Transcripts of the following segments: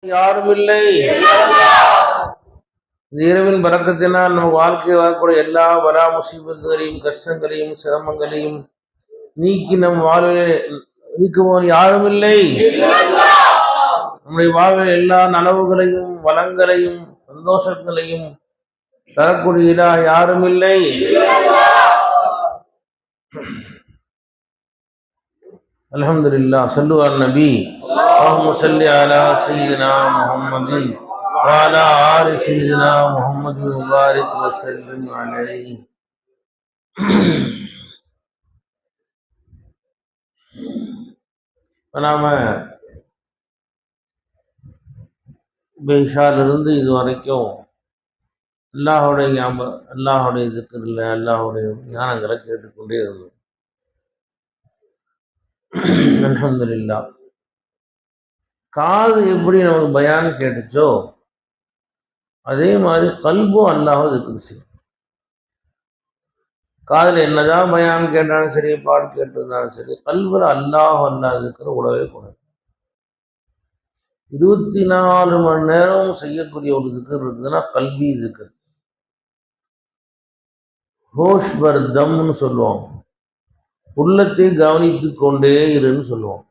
யாரும் இல்லை. இந்த இரவின் பறக்கத்தினால் நம்ம வாழ்க்கையில் வரக்கூடிய எல்லா பலா முசீபத்துகளையும் கஷ்டங்களையும் சிரமங்களையும் நீக்கி நம் வாழ்விலே நீக்குவோம் யாரும் இல்லை. நம்முடைய வாழ்வில் எல்லா நனவுகளையும் வளங்களையும் சந்தோஷங்களையும் தரக்கூடிய யாரும் இல்லை. அல்ஹம்துலில்லாஹ். ஸல்லு அலா நபி அல்லாஹும்ம ஸல்லி அலா சய்யிதினா முஹம்மதின் வ அலா ஆலி சய்யிதினா முஹம்மதின் வ பாரிக் வ ஸல்லிம் அலைஹி. நாம இஷாலிருந்து இது வரைக்கும் அல்லாஹுடைய திக்ரில் அல்லாஹுடைய ஞானங்களை கேட்டுக்கொண்டே இருந்தோம். அல்ஹம்துலில்லாஹ். காது எப்படி நமக்கு பயான் கேட்டுச்சோ அதே மாதிரி கல்பும் அல்லாஹ் திக்ர் செய்யும். காதில் என்னதான் பயான் கேட்டாலும் சரி, பாட்டு கேட்டிருந்தாலும் சரி, கல்புல அல்லாஹ் திக்ர் உடவே கூடாது. 24 மணி நேரம் செய்யக்கூடிய ஒரு திக்ர் இருக்குதுன்னா கல்வி திக்ர். ஹோஷ் பர்தம்னு சொல்லுவோம், உள்ளத்தை கவனித்து கொண்டே இருன்னு சொல்லுவோம்.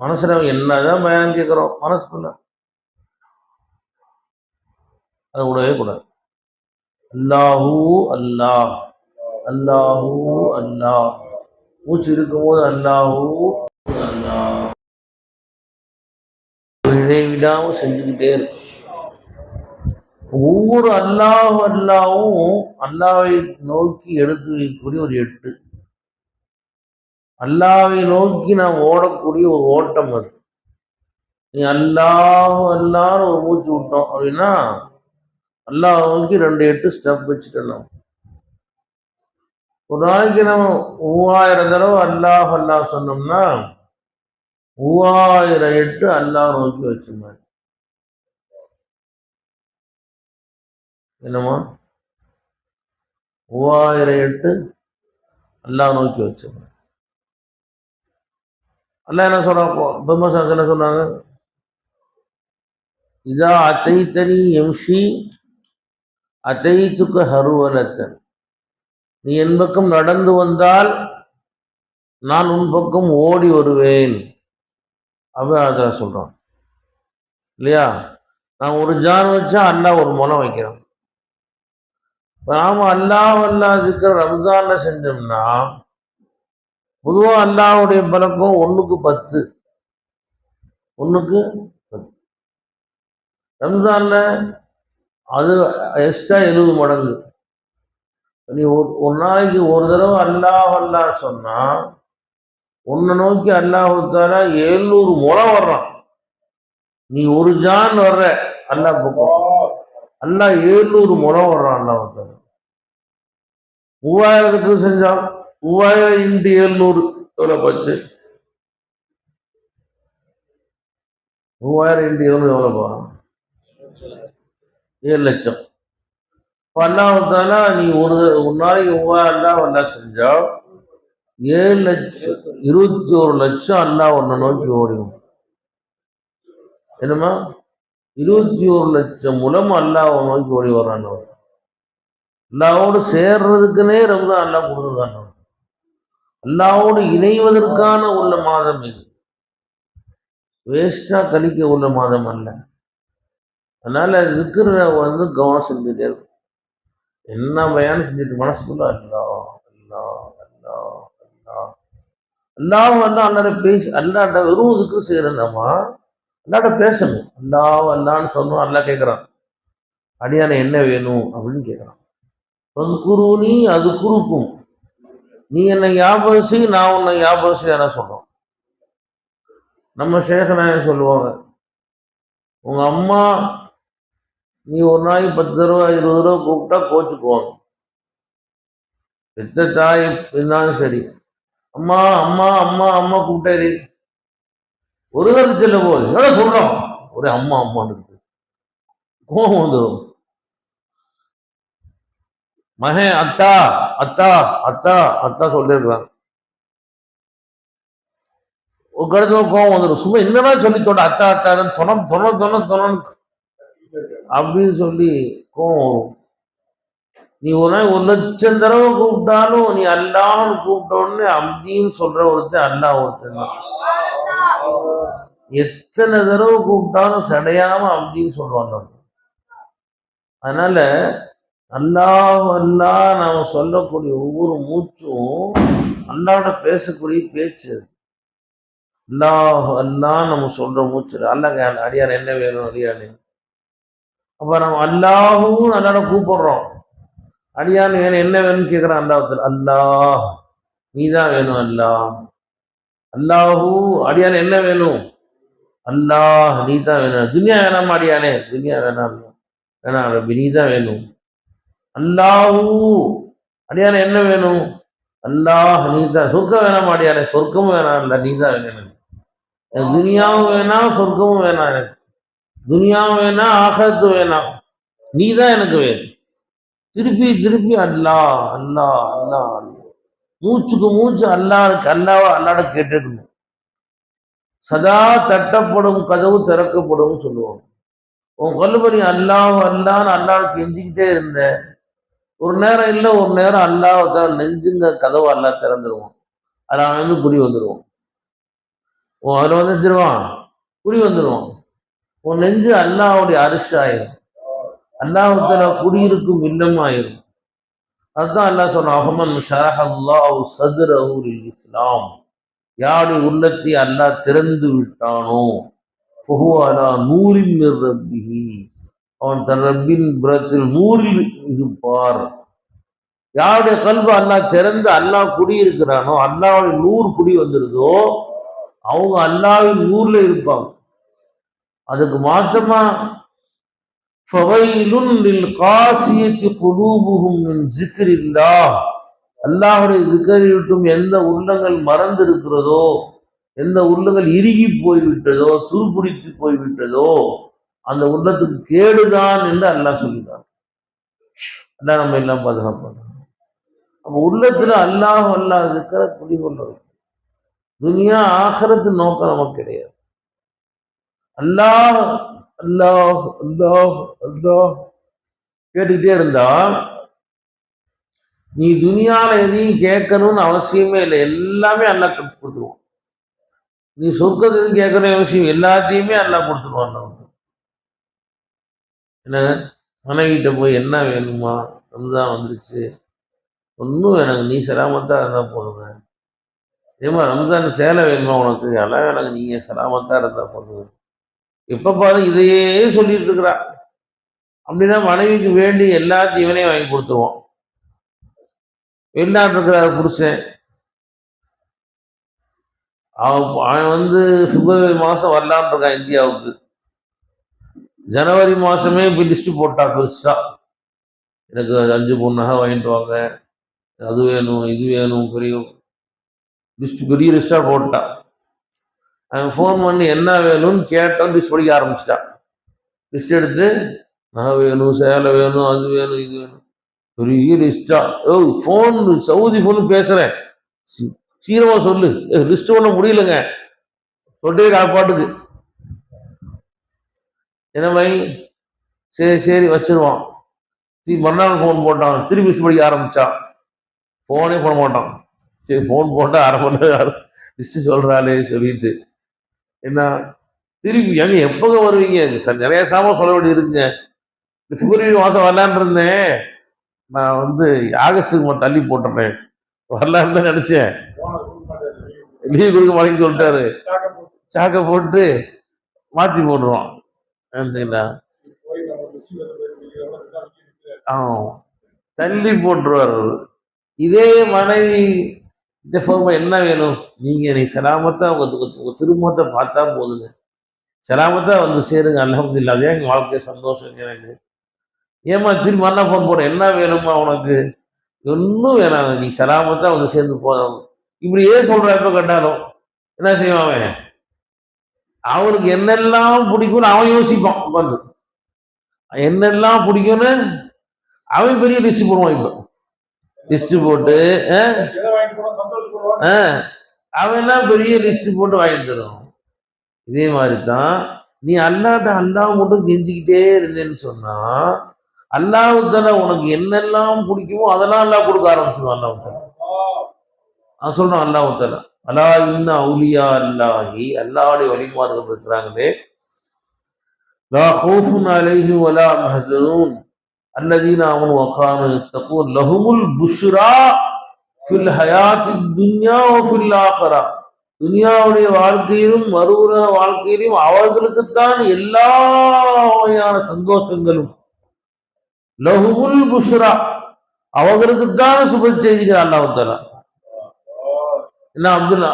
மனசுல என்னதான் பயான் கேட்கிறோம், மனசுக்குள்ள அது விடவே கூடாது. அல்லாஹூ அல்லாஹ், அல்லாஹூ அல்லாஹ். மூச்சு இருக்கும்போது அல்லாஹூ அல்லாஹ் இடைவிடாம செஞ்சுக்கிட்டே இருக்கும். ஒவ்வொரு அல்லாஹும் அல்லாவை நோக்கி எடுத்து வைக்கக்கூடிய ஒரு 8. அல்லாவை நோக்கி நாம் ஓடக்கூடிய ஒரு ஓட்டம் அது. நீ அல்லாஹ் ஒரு மூச்சு விட்டோம் அப்படின்னா அல்லாஹ் நோக்கி 2 ஸ்டெப் வச்சுட்டோம். ஒரு நாளைக்கு நம்ம 3000 தடவை அல்லாஹ் சொன்னோம்னா 3008 அல்லாஹ் நோக்கி வச்சுருந்தாங்க. என்னமா 3008 அல்லாஹ் நோக்கி வச்சுருந்தாங்க. அல்லாஹ் என்ன சொல்றாங்க, என்ன சொன்னாங்க, இதா அத்தைத்தனி எம்ஷி அத்தைத்துக்கு ஹருவலத்தன். நீ என் பக்கம் நடந்து வந்தால் நான் உன் பக்கம் ஓடி வருவேன் அப்படின்னு அதான் சொல்றான் இல்லையா. நான் ஒரு ஜான் வச்சா அல்லாஹ் ஒரு முளம் வைக்கிறான். நாம அல்லாஹ் இருக்கிற ரம்ஜான்ல செஞ்சோம்னா பொதுவா அல்லாஹ்வுடைய பழக்கம் 1க்கு 10. 1க்கு 10. ரம்ஜான்ல அது எக்ஸ்ட்ரா 70 மடங்கு. நீ ஒரு நாளைக்கு ஒரு தடவை அல்லாஹ் சொன்னா உன்னை நோக்கி அல்லாஹால 700 முளம் வர்றான். நீ ஒரு ஜான் வர்ற அல்லாஹ் பக்கம், அல்லாஹ் 700 முளம் வர்றான். அல்லாஹால 3000க்கு செஞ்சான். 3000 × 700 எவ்வளவு போச்சு? 3000 × 700 எவ்வளவு போறான்? 7 லட்சம். அல்லாஹால நீ ஒரு நாளைக்கு 3000 அல்லாஹ் செஞ்சா 7 லட்சம் 21 லட்சம் அல்லாஹ் உன்னை நோக்கி ஓடிடும். என்னமா 21 லட்சம் மூலம் அல்லாஹ் நோக்கி ஓடி வர்றான். அல்லாஹோடு சேர்றதுக்குன்னே ரொம்ப அல்லாஹ் கொடுத்துருக்கான். அல்லாஹோடு இணைவதற்கான உள்ள மாதம் இது, வேஸ்டா கழிக்க உள்ள மாதம் அல்ல. அதனால ஜிக்ர கவனம் செஞ்சுட்டே இருக்கும். என்ன பயானம் செஞ்சுட்டு மனசுக்குள்ள அல்லாஹ் அல்லாஹ் அல்லாஹ் அல்லாஹ் அல்லாஹ் பேசி அல்லாட்ட வெறும் இதுக்கு செய்யறோம்மா அல்லாட்ட பேசணும். அல்லான்னு சொன்னோம். அல்லாஹ் கேட்குறான், அடியான என்ன வேணும் அப்படின்னு கேட்குறான். பஸ்குருனி அது குறுக்கும், நீ என்னை ஞாபகம் செய், நான் உன்னை ஞாபகம் செய்ய சொல்றோம். நம்ம சேகநாயகம் சொல்லுவாங்க, உங்க அம்மா நீ ஒரு நாளைக்கு 10 தடவை 20 தடவை கூப்பிட்டா கோச்சுக்குவாங்க. பெத்த தாய் இருந்தாலும் சரி, அம்மா அம்மா அம்மா அம்மா கூப்பிட்டாரு ஒரு தடவை செல்ல போது எவ்வளோ சொல்றோம், ஒரே அம்மா அம்மான்னு இருக்கு, கோபம் வந்துடும். மகன் அத்தா அத்தா அத்தா அத்தா சொல்லிருக்கிறாங்க. ஒரு கருத்துல கோவம் வந்துடும். சும்மா என்னடா சொல்லி தொட அத்தா அத்தாதான் தொண அப்படின்னு சொல்லி கோவம் வரும். நீ ஒரு நாள் 1,00,000 தடவை கூப்பிட்டாலும் நீ அல்லாஹ்னு கூப்பிட்டோன்னு அப்படின்னு சொல்ற ஒருத்தன் அல்லாஹ் ஒருத்தன் தான். எத்தனை தடவை கூப்பிட்டாலும் சடையாம அப்படின்னு சொல்லுவாங்க. அதனால அல்லாஹ் அல்லாஹ் நாம சொல்லக்கூடிய ஒவ்வொரு மூச்சும் அல்லாஹ்வோட பேசக்கூடிய பேச்சு. அல்லாஹ் அல்லாஹ் நம்ம சொல்ற மூச்சு. அல்லாஹ் அடியார் என்ன வேணும் அடியானே. அப்ப நம்ம அல்லாஹும் அல்லாஹ்வோட கூப்பிடுறோம். அடியான் வேணும் என்ன வேணும்னு கேட்கிறான் அல்லாஹ். அல்லாஹ் நீதான் வேணும் அல்லாஹ். அல்லாஹூ அடியான் என்ன வேணும் அல்லாஹ் நீதான் வேணும். துனியா வேணாமா அடியானே. துனியா வேணாம் வேணாம் ரப்பி நீதான் வேணும். அல்லாஹூ அடியானே என்ன வேணும் அல்லாஹ் நீதான். சொர்க்கம் வேணாமா அடியானே. சொர்க்கமும் வேணாம் இல்ல நீதான் வேணும். எனக்கு துனியாவும் வேணாம் சொர்க்கமும் வேணாம். எனக்கு துனியாவும் வேணாம் ஆகத்தும் வேணாம். நீதான் எனக்கு வேணும். திருப்பி திருப்பி அல்லாஹ் அல்லாஹ் அல்லாஹ் மூச்சுக்கு மூச்சு அல்லாட கேட்டுக்கணும். சதா தட்டப்படும் கதவு திறக்கப்படும் சொல்லுவோம். உன் கல்லுபடி அல்லாஹ் அல்லான்னு அல்லாஹ் கெஞ்சிக்கிட்டே இருந்த ஒரு நேரம் இல்லை ஒரு நேரம் அல்லாஹ் நெஞ்சுங்க கதவு அல்லாஹ் திறந்துருவோம். அதில் அவன் வந்து குடி வந்துடுவோம். அதில் வந்து வச்சிருவான் குடி வந்துடுவோம். உன் நெஞ்சு அல்லாஹ்வுடைய அரிசி ஆயிரும். அல்லாஹ்வுத்தாலா குடியிருக்கும் இல்லம் ஆயிரும். அதுதான் அல்லாஹ் சொன்ன அஹ்மன் ஷரஹல்லாஹு ஸத்ரஹு லில் இஸ்லாம். யாருடைய உள்ளத்தை அல்லாஹ் திறந்து விட்டானோ ஃபஹுவ அலா நூரின் மிர் ரப்பிஹி, அவன் தன் ரப்பின் புறத்தில் நூறில் இருப்பார். யாருடைய கல்வி அல்லாஹ் திறந்து அல்லாஹ் குடியிருக்கிறானோ அல்லாஹ்வுடைய நூறு குடி வந்துருதோ அவங்க அல்லாஹ்வின் நூர்ல இருப்பாங்க. அதுக்கு மாற்றமா ஃபவைலுன் லில் காசியத்தி குலூபுஹும் மின் ஸிக்ரில்லாஹ், அல்லாஹ்வுடைய ஸிக்ரை விட்டும் எந்த உள்ளங்கள் மறந்து இருக்கிறதோ, எந்த உள்ளங்கள் இறுகி போய்விட்டதோ, துருப்பிடித்து போய்விட்டதோ அந்த உள்ளத்துக்கு கேடுதான் என்று அல்லாஹ் சொல்லிட்டான். அல்லாஹ் நம்ம எல்லாம் பாதுகாப்பாங்க. அப்ப உள்ளத்துல அல்லாஹ் அல்லாஹ் ஸிக்ரை குடிகொள்றது. துனியா ஆகிரத்து நோக்கம் நமக்கு கிடையாது. அல்லாஹ் அல்லாஹ் அல்லாஹ் அல்லாஹ் கேட்டுக்கிட்டே இருந்தா நீ துனியால எதையும் கேட்கணும்னு அவசியமே இல்லை. எல்லாமே அல்லாஹ் கொடுத்துருவான். நீ சொர்க்கத்துக்கு கேட்கற அவசியம் எல்லாத்தையுமே அல்லாஹ் கொடுத்துருவான். என்ன மனைவிட்ட போய் என்ன வேணுமா, ரம்ஜான் வந்துருச்சு, ஒன்றும் வேணாங்க, நீ சலாமத்தா இருந்தா போதுங்க. ஏமா ரம்ஜான் சேலை வேணுமா உனக்கு, எல்லாம் வேணாங்க, நீங்க சலாமத்தா இருந்தா போதுங்க. எப்ப பாரு இதையே சொல்லிட்டு இருக்கிறா. அப்படின்னா மனைவிக்கு வேண்டி எல்லாத்தையும் இவனே வாங்கி கொடுத்துருவோம். வெளிநாட்டு இருக்கிறார் புருஷன், அவன் வந்து பிப்ரவரி மாதம் வரலான்னு இருக்கான் இந்தியாவுக்கு. ஜனவரி மாதமே இப்போ லிஸ்ட்டு போட்டா பெருசா, எனக்கு 5 பொண்ணாக வாங்கிட்டு வாங்க, அது வேணும் இது வேணும், பெரிய லிஸ்ட்டாக போட்டான். அவன் ஃபோன் பண்ணி என்ன வேணும்னு கேட்டான், லிஸ்ட் படிக்க ஆரம்பிச்சிட்டான். லிஸ்ட் எடுத்து நகை வேணும், சேலை வேணும், அது வேணும் இது வேணும், பெரிய லிஸ்டா. ஃபோன் சவுதி ஃபோன் பேசுறேன், சீரமா சொல்லு, லிஸ்ட் ஒண்ணு முடியலங்க சொல்லிட்டே காப்பாட்டுக்கு. என்ன மாதிரி சரி சரி வச்சிருவான். மறுநாள் ஃபோன் போட்டான், திருப்பி லிஸ்ட் படிக்க ஆரம்பிச்சான். ஃபோனே பண்ண மாட்டான். சரி ஃபோன் போட்டா அரை மணி நேரம் லிஸ்ட் சொல்றாளே சொல்லிட்டு என்ன திருப்பி எங்க எப்பங்க வருவீங்க, நிறைய சாமான் சொல்ல வேண்டி இருக்குங்க. பிப்ரவரி மாதம் வரலான்னு இருந்தேன், நான் வந்து ஆகஸ்டுக்கு தள்ளி போட்டுறேன், வரலான்னு தான் நினைச்சேன், லீவ் கொடுக்க மாட்டேன்னு சொல்லிட்டாரு. சாக்க போட்டு மாத்தி போடுறோம். தள்ளி போட்டுருவார். இதே மனைவி என்ன வேணும், நீ சலாமத்தா உங்க திருமணத்தை பார்த்தா போதுங்க, சலாமத்தா வந்து சேருங்க, அல்ஹம்துலில்லாஹ், அதே எங்க வாழ்க்கை சந்தோஷம் எனக்கு. ஏமா திரும்ப அண்ணா ஃபோன் போட என்ன வேணுமா உனக்கு, ஒன்றும் வேணாம், நீ சலாமத்தா வந்து சேர்ந்து போதும். இப்படியே சொல்ற. எப்ப கண்டாலும் என்ன செய்வான், அவனுக்கு என்னெல்லாம் பிடிக்கும்னு அவன் யோசிப்பான். உட்காந்து என்னெல்லாம் பிடிக்கும்னு அவன் பெரிய லிஸ்ட் போடுவான். இப்ப லிஸ்ட் போட்டு அவெல்லாம் பெரிய லிஸ்ட் போட்டு வாங்கிட்டு தருவான். இதே மாதிரி தான் நீ அல்லாட்ட அல்லாஹ் மட்டும் கெஞ்சிக்கிட்டே இருந்தேன்னு சொன்னா அல்லாஹ்வுத்தால உனக்கு என்னெல்லாம் பிடிக்குமோ அதெல்லாம் அல்லாஹ் கொடுக்க ஆரம்பிச்சிடும். அல்லாஹ்வுத்தால நான் சொல்றேன், அல்லாஹ்வுத்தால அலா இன்ன அவுலியா அல்லாஹி, அல்லாஹ்வுடைய வழிமார்கள் இருக்கிறாங்களே, லா ஹவுஃபுன் அலைஹிம் வலா யஹ்ஸனூன் அல்லதீன ஆமனு வ கானூ யத்தகூன் லஹுமுல் புஷ்ரா ஃபில் ஹயாத்தித் துன்யா வ ஃபில் ஆখিরা. துனியாவுடைய வாழ்க்கையிலும் மறுவுலக வாழ்க்கையிலும் அவர்களுக்குத்தான் எல்லா வகையான சந்தோஷங்களும். லஹுமுல் புஷ்ரா, அவர்களுக்குத்தான் சுப செய்திகள். அல்லாஹ் தஆலா என்ன அப்துல்லா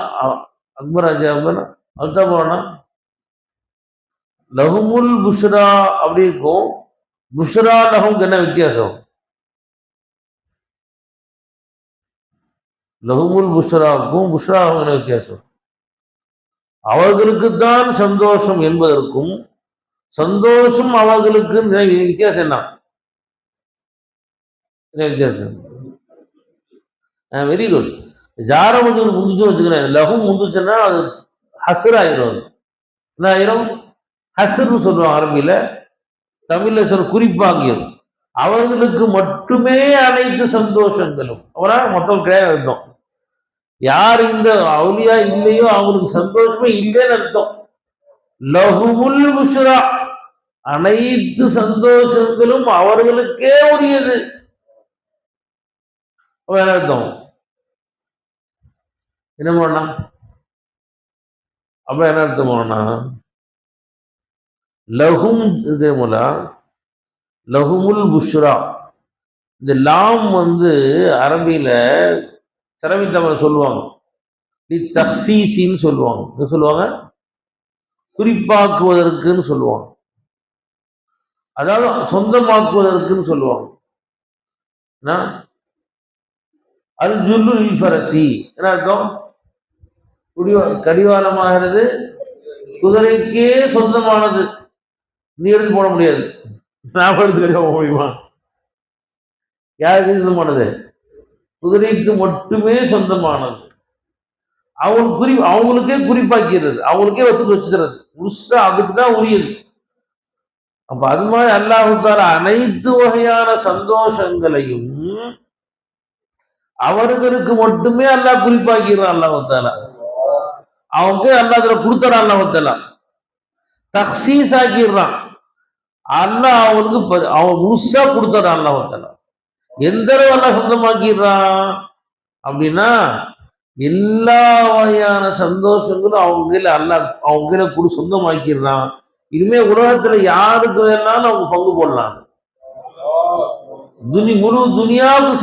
அக்பர் ஆஜி அக்பர் அதுதான் போனா லஹுமுல் புஷ்ரா அப்படி இருக்கும். புஷ்ரா லஹும் என்ன வித்தியாசம்? லஹுமுல் புஷ்ராவுக்கும் புஷ்ராவுக்கும் என்ன வித்தியாசம்? அவர்களுக்குத்தான் சந்தோஷம் என்பதற்கும் சந்தோஷம் அவர்களுக்கு வித்தியாசம் என்ன? வித்தியாசம். Very good. ஜாரம் முந்துச்சுன்னு வச்சுக்கிறேன், லஹும் முந்துச்சுன்னா அது ஹசர் ஆயிரும். என்ன ஆயிரும்? ஹசர்னு சொல்லுவாங்க அரபியில. தமிழ்ல சொல்ல குறிப்பாகியும். அவர்களுக்கு மட்டுமே அனைத்து சந்தோஷங்களும். அவரா மொத்தம் கிடையாது அர்த்தம். யார் இந்த அவுலியா இல்லையோ அவங்களுக்கு சந்தோஷமே இல்லைன்னு அர்த்தம். லஹுமுல் புஷ்ரா, அனைத்து சந்தோஷங்களும் அவர்களுக்கே உரியது. வேற அர்த்தம் என்ன பண்ணா? அப்ப என்ன அர்த்தம் பண்ணா? லஹும் இதே போல லஹுமுல் புஷ்ரா, இந்த லாம் அரபியில சரவி தமிழ் சொல்லுவாங்க, தக்சீசின்னு சொல்லுவாங்க. என்ன சொல்லுவாங்க? குறிப்பாக்குவதற்குன்னு சொல்லுவாங்க. அதாவது சொந்தமாக்குவதற்குன்னு சொல்லுவாங்க. அல் ஜுல்லு லில் ஃபரசி, என்ன அர்த்தம்? கடிவாளமாகிறது குதிரைக்கே சொந்தமானது. நீ எடுத்து போட முடியாது. நான் எடுத்து போட முடியுமா? யாருக்கு சொந்தமானது? குதிரைக்கு மட்டுமே சொந்தமானது. அவங்களுக்கே குறிப்பாக்கிறது, அவங்களுக்கே வச்சுக்கிறது, முழுசா அதுக்கு தான் உரியது. அப்ப அது மாதிரி அல்லாஹ் தஆலா அனைத்து வகையான சந்தோஷங்களையும் அவர்களுக்கு மட்டுமே அல்லாஹ் குறிப்பாக்கிறான். அல்லாஹ் தஆலா அவங்க அல்லாஹ் தஆலா கொடுத்துறான். அல்லாஹ் தஆலா தக்சீஸ் ஆக்கிடுறான். அல்லாஹ் அவனுக்கு அவன் முழுசா கொடுத்துறான். அல்லாஹ் தஆலா எந்த அளவு அல்லாஹ் சொந்தமாக்கிடுறான் அப்படின்னா எல்லா வகையான சந்தோஷங்களும் அவங்க சொந்தமாக்கிடுறான். இனிமே உலகத்துல யாருக்கு வேணாலும் அவங்க பங்கு போடலாம். முழு துனியாவுக்கு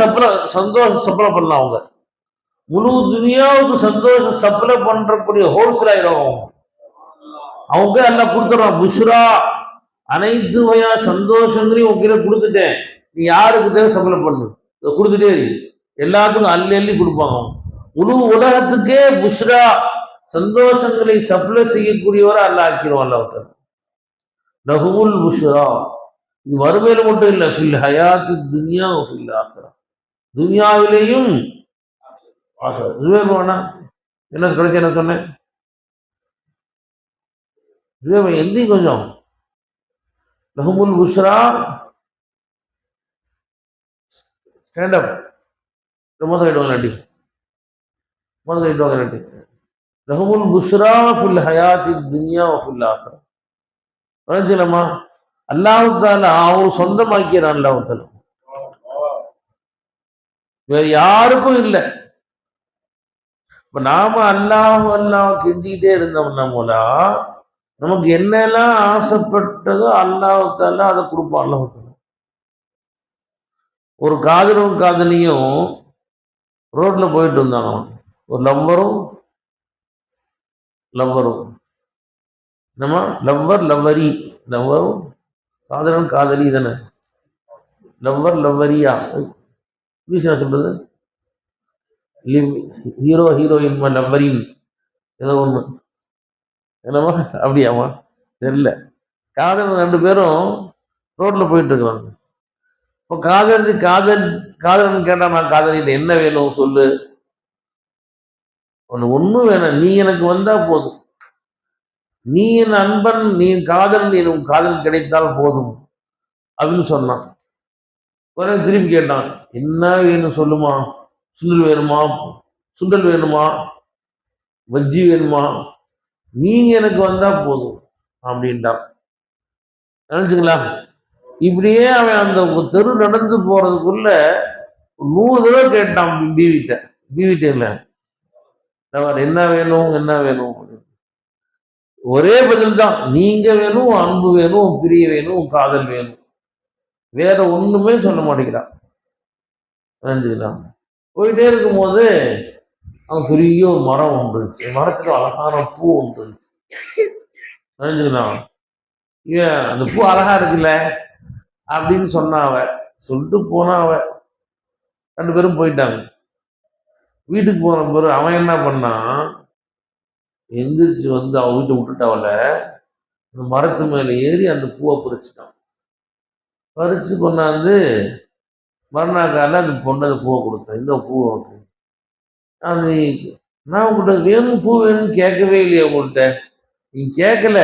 சந்தோஷம் சப்ளை பண்ணலாம். அவங்க முழு துனியாவுக்கு சந்தோஷம் சப்ளை பண்றக்கூடிய ஹோல்சேல் ஆயிரும். அவங்க எல்லாம் கொடுத்துறான். புஷ்ரா, அனைத்து வகையான சந்தோஷங்களையும் உங்ககிட்ட கொடுத்துட்டேன், நீ யாருக்கு தேவை சப்ளை பண்ணு, கொடுத்துட்டே இருக்கு. எல்லாத்துக்கும் அள்ளி அள்ளி கொடுப்பாங்க. முழு உலகத்துக்கே புஷ்ரா, சந்தோஷங்களை சப்ளை செய்யக்கூடியவரை அல்லாஹ் ஆக்கிடுவான். அல்லாஹ் லஹுமுல் புஷ்ரா, இது வறுமையில மட்டும் இல்லை, ஃபில் ஹயாத்தி துன்யா வ ஃபில் ஆখিরা, துன்யாவிலேயும் என்ன கடைசி என்ன சொன்னேன்? எந்தி கொஞ்சம் லஹுமுல் புஷ்ரா ஸ்டாண்ட் அப் லஹுமுல் புஷ்ரா ஃபில் ஹயாத்தி துன்யா வ ஃபில் ஆখিরা. வணஞ்சலமா அல்லாஹ் தஆலா அவர் சொந்தமாக்கிறான். அல்லாஹ் தஆலா வேற யாருக்கும் இல்லை. இப்ப நாம அல்லாஹ் கெஞ்சிக்கிட்டே இருந்தோம்னா மூலா நமக்கு என்னெல்லாம் ஆசைப்பட்டதோ அல்லாஹ் தஆலா அதை கொடுப்பான். அல்லாஹ் தஆலா ஒரு காதலும் காதலியும் ரோட்ல போயிட்டு இருந்தாங்க. ஒரு லவ்வரும் நம்ம லவ்வரி, லவ்வரும் காதலன் காதலி தானே, லவ்வரியா சொல்றது, ஹீரோ ஹீரோயின் லவ்வரின் ஏதோ ஒண்ணு என்னமா அப்படியாமா தெரியல. காதலன் 2 பேரும் ரோட்ல போயிட்டு இருக்கிறாங்க. இப்போ காதலன் கேட்டா, நான் காதலிட்ட என்ன வேணும் சொல்லு. உனக்கு ஒன்றும் வேணாம், நீ எனக்கு வந்தா போதும், நீ என் அன்பன், நீ காதல், நீ உன் காதல் கிடைத்தால் போதும் அப்படின்னு சொன்னான். உடனே திருப்பி கேட்டான், என்ன வேணும் சொல்லுமா, சுண்டல் வேணுமா, சுண்டல் வேணுமா, வஜ்ஜி வேணுமா, நீங்க எனக்கு வந்தா போதும் அப்படின்ட்டான். நினைச்சுங்களா? இப்படியே அவன் அந்த தெரு நடந்து போறதுக்குள்ள 100 தடவை கேட்டான் பீவிட்ட. பீவிட்ட இல்ல, என்ன வேணும் என்ன வேணும், ஒரே பதில் தான், நீங்க வேணும், அன்பு வேணும், பிரிய வேணும், காதல் வேணும், வேற ஒண்ணுமே சொல்ல மாட்டேங்கிறான். நினைச்சுக்கலாம். போயிட்டே இருக்கும் போது அவன் பெரிய ஒரு மரம் ஒன்று, மரத்துல அழகான பூ ஒன்று. நினைச்சுக்கலாம், ஏன் அந்த பூ அழகா இருக்குல்ல அப்படின்னு சொன்னா அவ, சொல்லிட்டு போனா அவ. 2 பேரும் போயிட்டாங்க. வீட்டுக்கு போன பிறகு அவன் என்ன பண்ணான், எந்திரிச்சு வந்து அவன் வீட்டை விட்டுட்டு அவள அந்த மரத்து மேல ஏறி அந்த பூவை பறிச்சுட்டான். பறிச்சு கொண்டாந்து மறுநாள் அந்த பொண்ணு அந்த பூவை கொடுத்தேன், இந்த பூவை அது நான் உங்கள்கிட்ட வேணும் பூ வேணும்னு கேட்கவே இல்லையா உங்கள்கிட்ட, நீ கேட்கல,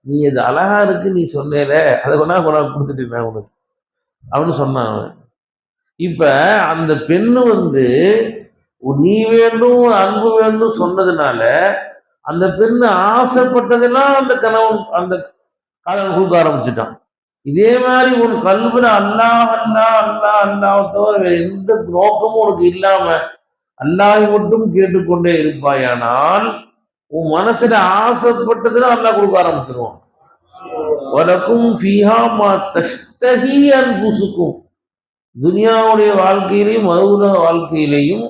நீ அது அழகா இருக்கு நீ சொன்னேல, அதை கொண்டாந்து கொடுத்துட்டேன் உனக்கு அப்படின்னு சொன்னான் அவன். இப்ப அந்த பெண்ணு வந்து நீ வேண்டும் அன்பு வேண்டும் சொன்னதுனால அந்த பெண்ணு ஆசைப்பட்டதெல்லாம் அந்த கணவன் அந்த காதல் கொடுக்க ஆரம்பிச்சுட்டான். இதே மாதிரி ஒரு கல்வில அல்லாஹ் அல்லாஹ் அல்லாஹ் அல்லாஹ் தவிர எந்த நோக்கமும் உனக்கு இல்லாம அல்லாஹ் மட்டும் கேட்டுக்கொண்டே இருப்பாயானால் உன் மனசுல ஆசைப்பட்டதுன்னா அல்லாஹ் கொடுக்க ஆரம்பிச்சிருவான். வலக்கும் ஃபீஹா மா தஷ்தஹி அன்ஃபுசுக்கும், துனியாவுடைய வாழ்க்கையிலையும் மறுவுலக வாழ்க்கையிலையும்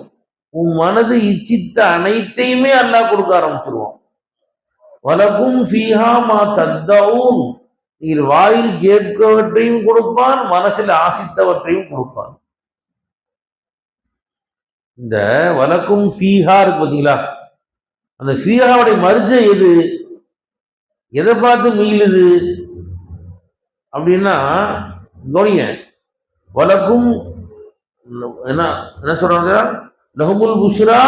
உன் மனது இச்சித்த அனைத்தையுமே அல்லாஹ் கொடுக்க ஆரம்பிச்சிருவான். வலக்கும் ஃபீஹா மா தத்தஊன், நீர் வாயில் கேட்பவற்றையும் கொடுப்பான், மனசில் ஆசித்தவற்றையும் கொடுப்பான். இந்த வலக்கும் ஃபீஹா இருக்கு பார்த்தீங்களா, அந்த ஃபீஹாவுடைய மர்ஜ எது, எதை பார்த்து மீளுது அப்படின்னா கவனிங்க. வலக்கும் என்ன என்ன சொல்றாங்க, லஹுமுல் புஷ்ரா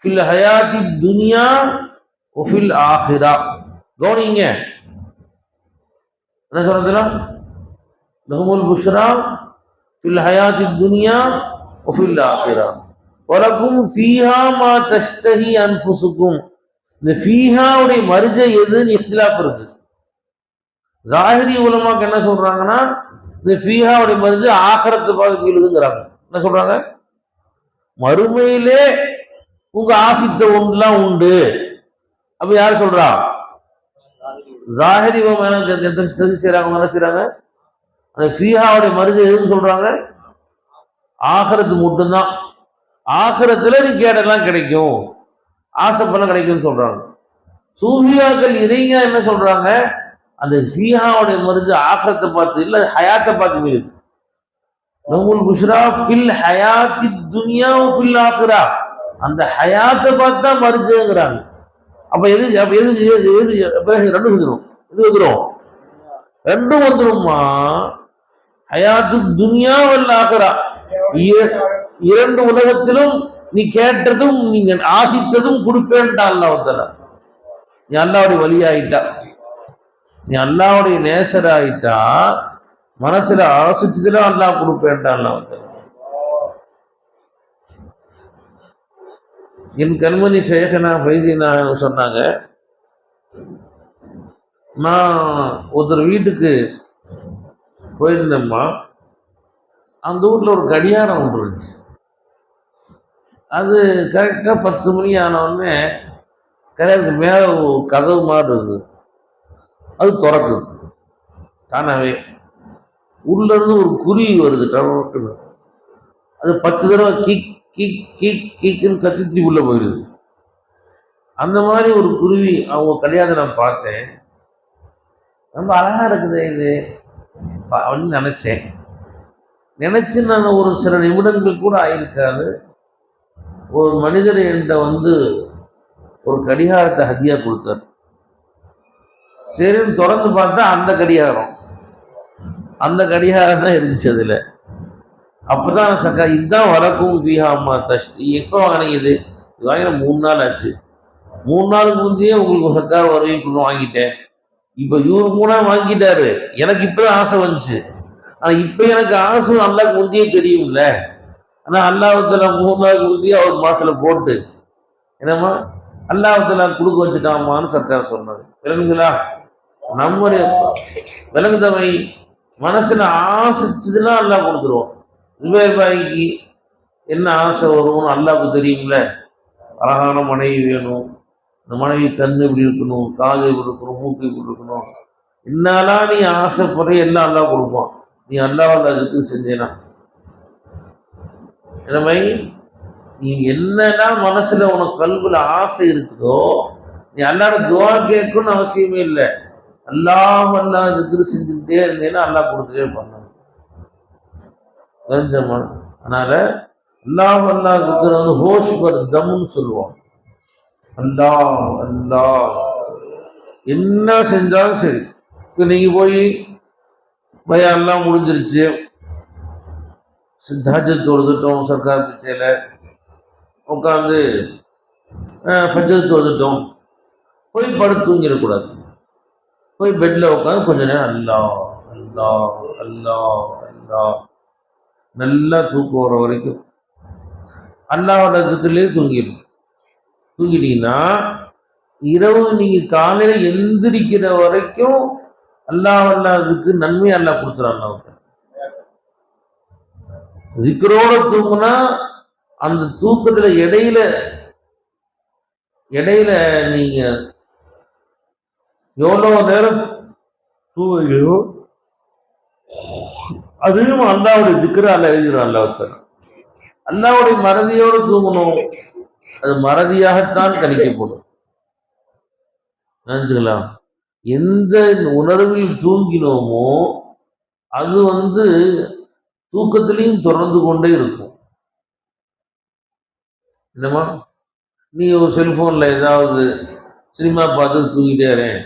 ஃபில் ஹயாத்தி துன்யா வ ஃபில் ஆஹிரா. கவனிங்க என்ன சொல்றதுல, லஹுமுல் புஷ்ரா ஃபில் ஹயாத்தி துன்யா வ ஃபில் ஆஹிரா வலக்கும் ஃபீஹா மா தஷ்தஹி அன்ஃபுசுக்கும். இந்த ஃபீஹாவுடைய மர்ஜ எதுன்னு இख्तिलाफ இருக்கு. ஜாஹிரி உலமாக்கு என்ன சொல்றாங்கன்னா, இந்த ஃபீஹாவுடைய மர்ஜ ஆகிரத்தை பார்த்து மீளுதுங்கிறாங்க. என்ன சொல்றாங்க, மறுமையிலே உங்க ஆசித்த ஒன்றுலாம் உண்டு. அப்ப யாரு சொல்றா, ஜாஹிரி செய்யறாங்க. என்ன செய்யறாங்க, அந்த ஃபீஹாவுடைய மர்ஜ எதுன்னு சொல்றாங்க, ஆகிரத்து மட்டும்தான். ஆகிரத்துல நீ கேட்டெல்லாம் கிடைக்கும், ஆசைப்பெல்லாம் கிடைக்கும்னு சொல்றாங்க. சூஃபியாக்கள் இறைங்க என்ன சொல்றாங்க, அந்த ஃபீஹாவுடைய மருந்து ஆகிரத்தை பார்த்து இல்ல ஹயாத்தை பார்த்து மீது. லஹுமுல் புஷ்ரா ஃபில் ஹயாத்தி துன்யா வ ஃபில் ஆஹிரா, அந்த ஹயாத்தை பார்த்து தான் மருந்துங்கிறாங்க. அப்ப எது ரெண்டும் வந்துடும், இது வந்துடும், ரெண்டும் வந்துடும்மா. ஹயாத்து துன்யா வல் ஆஹிரா, இரண்டு உலகத்திலும் நீ கேட்டதும் நீங்க ஆசித்ததும் கொடுப்பேன்டா அல்லாஹ் தஆலா. நீ அல்லாஹ்வுடைய வலியாயிட்டா, நீ அல்லாஹ்வுடைய நேசராயிட்டா, மனசுல ஆசிச்சதுல அல்லாஹ் கொடுப்பேன்டா அல்லாஹ் தஆலா. என் கண்மணி ஷேഖனா ஃபைசினா சொன்னாங்க, நான் ஒருத்தர் வீட்டுக்கு போயிருந்தேம்மா, அந்த ஊர்ல ஒரு கடியாரம் ஒன்று இருந்துச்சு. அது கரெக்டாக 10 மணி ஆனவுடனே கல்யாணத்துக்கு மேலே கதவு மாதிரி இருக்குது, அது திறக்குது தானாவே. உள்ள இருந்து ஒரு குருவி வருது டக்குன்னு, அது 10 தடவை கிக் கிக் கிக் கிக்குன்னு கத்திச்சு உள்ள போயிடுது. அந்த மாதிரி ஒரு குருவி அவங்க கல்யாணத்தை நான் பார்த்தேன். ரொம்ப அழகா இருக்குது இது அப்படின்னு நினைச்சேன். நினைச்சு நான் ஒரு சில நிமிடங்கள் கூட ஆயிருக்காது, ஒரு மனிதர் என்கிட்ட வந்து ஒரு கடிகாரத்தை ஹதியா கொடுத்தார். சரின்னு திறந்து பார்த்தா அந்த கடிகாரம் தான் இருந்துச்சு அதுல. அப்பதான் சக்கா இதுதான் வலக்கும் ஃபீஹா மா தஷ்தஹி. எப்போ வாங்கினது, வாங்கின 3 நாள் ஆச்சு. 3 நாளுக்கு முந்தையே உங்களுக்கு சர்க்கார் வரவேற்பு வாங்கிட்டேன். இப்ப இவரு 3 நாள் வாங்கிட்டாரு. எனக்கு இப்பதான் ஆசை வந்துச்சு. ஆனா இப்ப எனக்கு ஆசை அல்லாஹ்க்கு முந்தையே தெரியும்ல. ஆனா அல்லாஹ்வுத்தாலா 3 நாளுக்கு முந்தையே அவர் மாசத்துல போட்டு என்னம்மா அல்லாஹ்வுத்தாலா கொடுக்க வச்சுட்டாமான்னு சர்க்கார் சொன்னாரு. விளங்குங்களா? நம்முடைய விலங்குதவை மனசுல ஆசைச்சதுன்னா அல்லாஹ் கொடுத்துருவோம். ஜுபைர் பாய்க்கு என்ன ஆசை வரும்னு அல்லாஹ்வுக்கு தெரியும்ல. அழகான மனைவி வேணும், இந்த மனைவி கண்ணு இப்படி இருக்கணும், காது இப்படி இருக்கணும், மூக்கு இப்படி இருக்கணும், என்னாலாம் நீ ஆசைப்படுற எல்லாம் அல்லாஹ் கொடுப்பான். நீ அல்லாஹ் அதுக்கு செஞ்சேனா இந்த மாதிரி நீ என்னெல்லாம் மனசுல உனக்கு கல்வில ஆசை இருக்குதோ நீ அல்லாட துவா கேட்கணும்னு அவசியமே இல்லை. அல்லாஹ் திக்ரு செஞ்சுக்கிட்டே இருந்தேன்னா அல்லாஹ் கொடுத்துட்டே பண்ணணும். அதனால அல்லாஹ் திக்ரு வந்து ஹோஷ் பர் தம்னு சொல்லுவோம். அல்லாஹ் அல்லாஹ் என்ன செஞ்சாலும் சரி. இப்போ நீங்க போய் பயம் முடிஞ்சிருச்சு, சித்தாஜத் தொழுதுட்டோம், சர்க்கார் பிச்சையில் உட்காந்து ஃபஜ்ர் தொழுதுட்டோம், போய் படுத்து தூங்கிடக்கூடாது. போய் பெட்டில் உட்காந்து கொஞ்ச நேரம் அல்லாஹ் அல்லாஹ் அல்லாஹ் அல்லாஹ் நல்லா தூக்கம் வர வரைக்கும் அல்லாஹோட சிக்கலே தூங்கிட்டீங்கன்னா இரவு நீங்க காலையில எந்திரிக்கிற வரைக்கும் அல்லாஹ்வுக்கு நன்மை அல்லாஹ் கொடுத்துறான். ஜிக்ரோட தூங்குனா அந்த தூக்கத்துல இடையில நீங்க எவ்வளவு நேரம் தூங்குகிறோ அதையும் அல்லாஹ்வுடைய ஜிக்ர அல்லாஹ் எழுதிடும். அல்லாஹ்வுடைய மறதியோடு தூங்கணும். அது மறதியாகத்தான் கணிக்கப்படும். நினைச்சுக்கலாம். எந்த உணர்வில் தூங்கினோமோ அது வந்து தூக்கத்திலையும் தொடர்ந்து கொண்டே இருக்கும். என்னமா நீ ஒரு செல்போன்ல ஏதாவது சினிமா பார்த்து தூங்கிட்டே இருக்கேன்,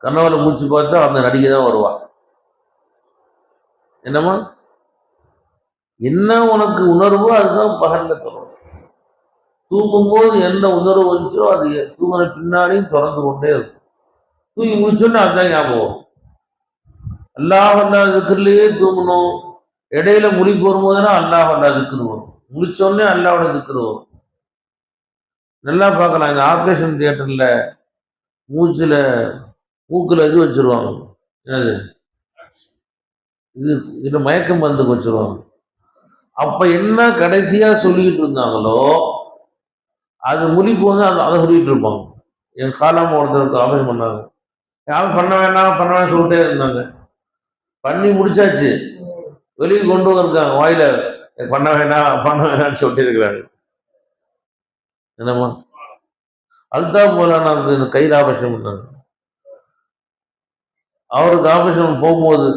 கனவுல மூச்சு பார்த்தா அந்த நடிகை தான் வருவா. என்னமா என்ன உனக்கு உணர்வோ அதுதான் பகல்ல தொடரும். தூங்கும்போது என்ன உணர்வு வந்துச்சோ அது தூங்கின பின்னாடியும் தொடர்ந்து கொண்டே இருக்கும். தூங்கி முடிச்சோன்னு அதுதான் ஞாபகம். அல்லாஹ் திக்ருலயே தூங்கணும். இடையில முழிப்பு வரும்போதுனா அல்லாஹ் திக்ரு வரும். முடிச்சோடனே அல்லாஹ்வோட திக்ரு வரும். நல்லா பார்க்கலாம். இந்த ஆப்ரேஷன் தியேட்டர்ல மூக்குல இது வச்சிருவாங்க, என்னது இது மயக்க மருந்து வச்சிருவாங்க. அப்ப என்ன கடைசியா சொல்லிட்டு இருந்தாங்களோ அது முழிப்பு வந்து அதை சொல்லிட்டு இருப்பாங்க. என் காலம் ஒருத்தருக்கு ஆபரேஷன் பண்ணாங்க, யாரும் பண்ண வேணாம் சொல்லிட்டே இருந்தாங்க. பண்ணி முடிச்சாச்சு, வெளியே கொண்டு வந்திருக்காங்க, வாயில பண்ண வேணாம்னு சொல்லிட்டு இருக்கிறாங்க. என்னம்மா அல்தாப் மௌலானா இந்த கையில் ஆபரேஷன் பண்ணாங்க. அவருக்கு ஆபரேஷன் போகும்போது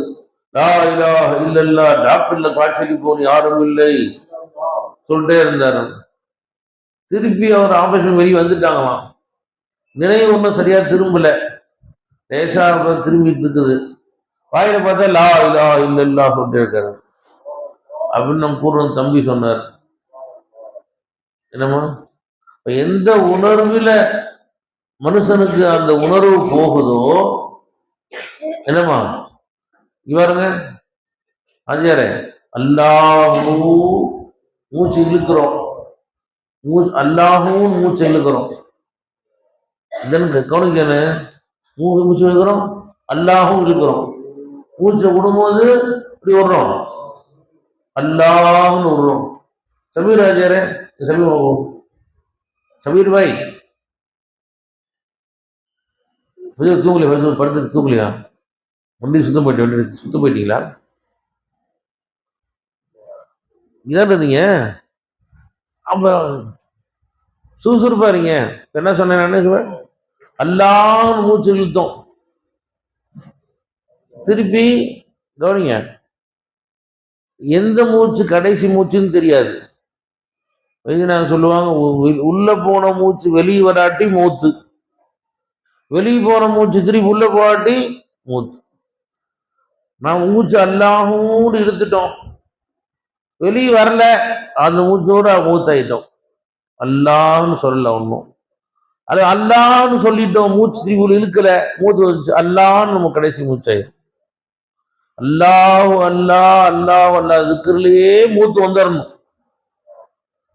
லா இலாஹ இல்லல்லாஹ் டாக்டர்ல காட்சிக்கு போன யாரும் இல்லை சொல்லிட்டே இருந்தாரு. திருப்பி அவர் ஆபரேஷன் வெளியே வந்துட்டாங்களாம். நினைவு ஒன்றும் சரியா திரும்பல, லேசா திரும்பிட்டு இருக்குது. வாயில பார்த்தா லா இலாஹ இல்லல்லாஹ் சொல்லிட்டே இருக்காரு அப்படின்னு நம்ம பூர்வம் தம்பி சொன்னார். என்னம்மா எந்த உணர்வுல மனுஷனுக்கு அந்த உணர்வு போகுதோ, என்னம்மா இவருங்க அஜயரே அல்லாஹூ மூச்சு இழுக்கிறோம், அல்லாஹூ மூச்சு இழுக்கிறோம். இதனுக்கு கவனிக்கல, மூச்சு இழுக்கிறோம், அல்லாஹும் இழுக்கிறோம். மூச்சை விடும்போது இப்படி விடுறோம், அல்லாஹ்னு விடுறோம். சபீர் அஜயரே, சபீர் பாய் தூங்கலையா? படுத்து தூங்கலையா? வண்டி சுத்தம் போயிட்டீங்களா? இதான் இருந்தீங்க அப்ப சுறுசுறுப்பா இருங்க. என்ன சொன்னேன்? அல்லாஹ்னு மூச்சு இழுத்தோம். திருப்பி கவனிங்க, எந்த மூச்சு கடைசி மூச்சுன்னு தெரியாது. நான் சொல்லுவாங்க, உள்ள போன மூச்சு வெளியே வராட்டி மூத்து, வெளியே போன மூச்சு திருப்பி உள்ள போராட்டி மூத்து. நான் மூச்சு அல்லாஹூன்னு இழுத்துட்டோம், வெளியே வரல, அந்த மூச்சோட மூத்தாயிட்டோம். அல்லான்னு சொல்லல ஒன்றும். அது அல்லான்னு சொல்லிட்டோம், மூச்சு தீவுல இழுக்கல, மூச்சு வந்துச்சு, அல்லான்னு நம்ம கடைசி மூச்சாயிரும். அல்லாஹ் அல்லாஹ் அல்லாஹ் அல்லாஹ் திக்ரிலேயே மூத்து வந்துடணும்.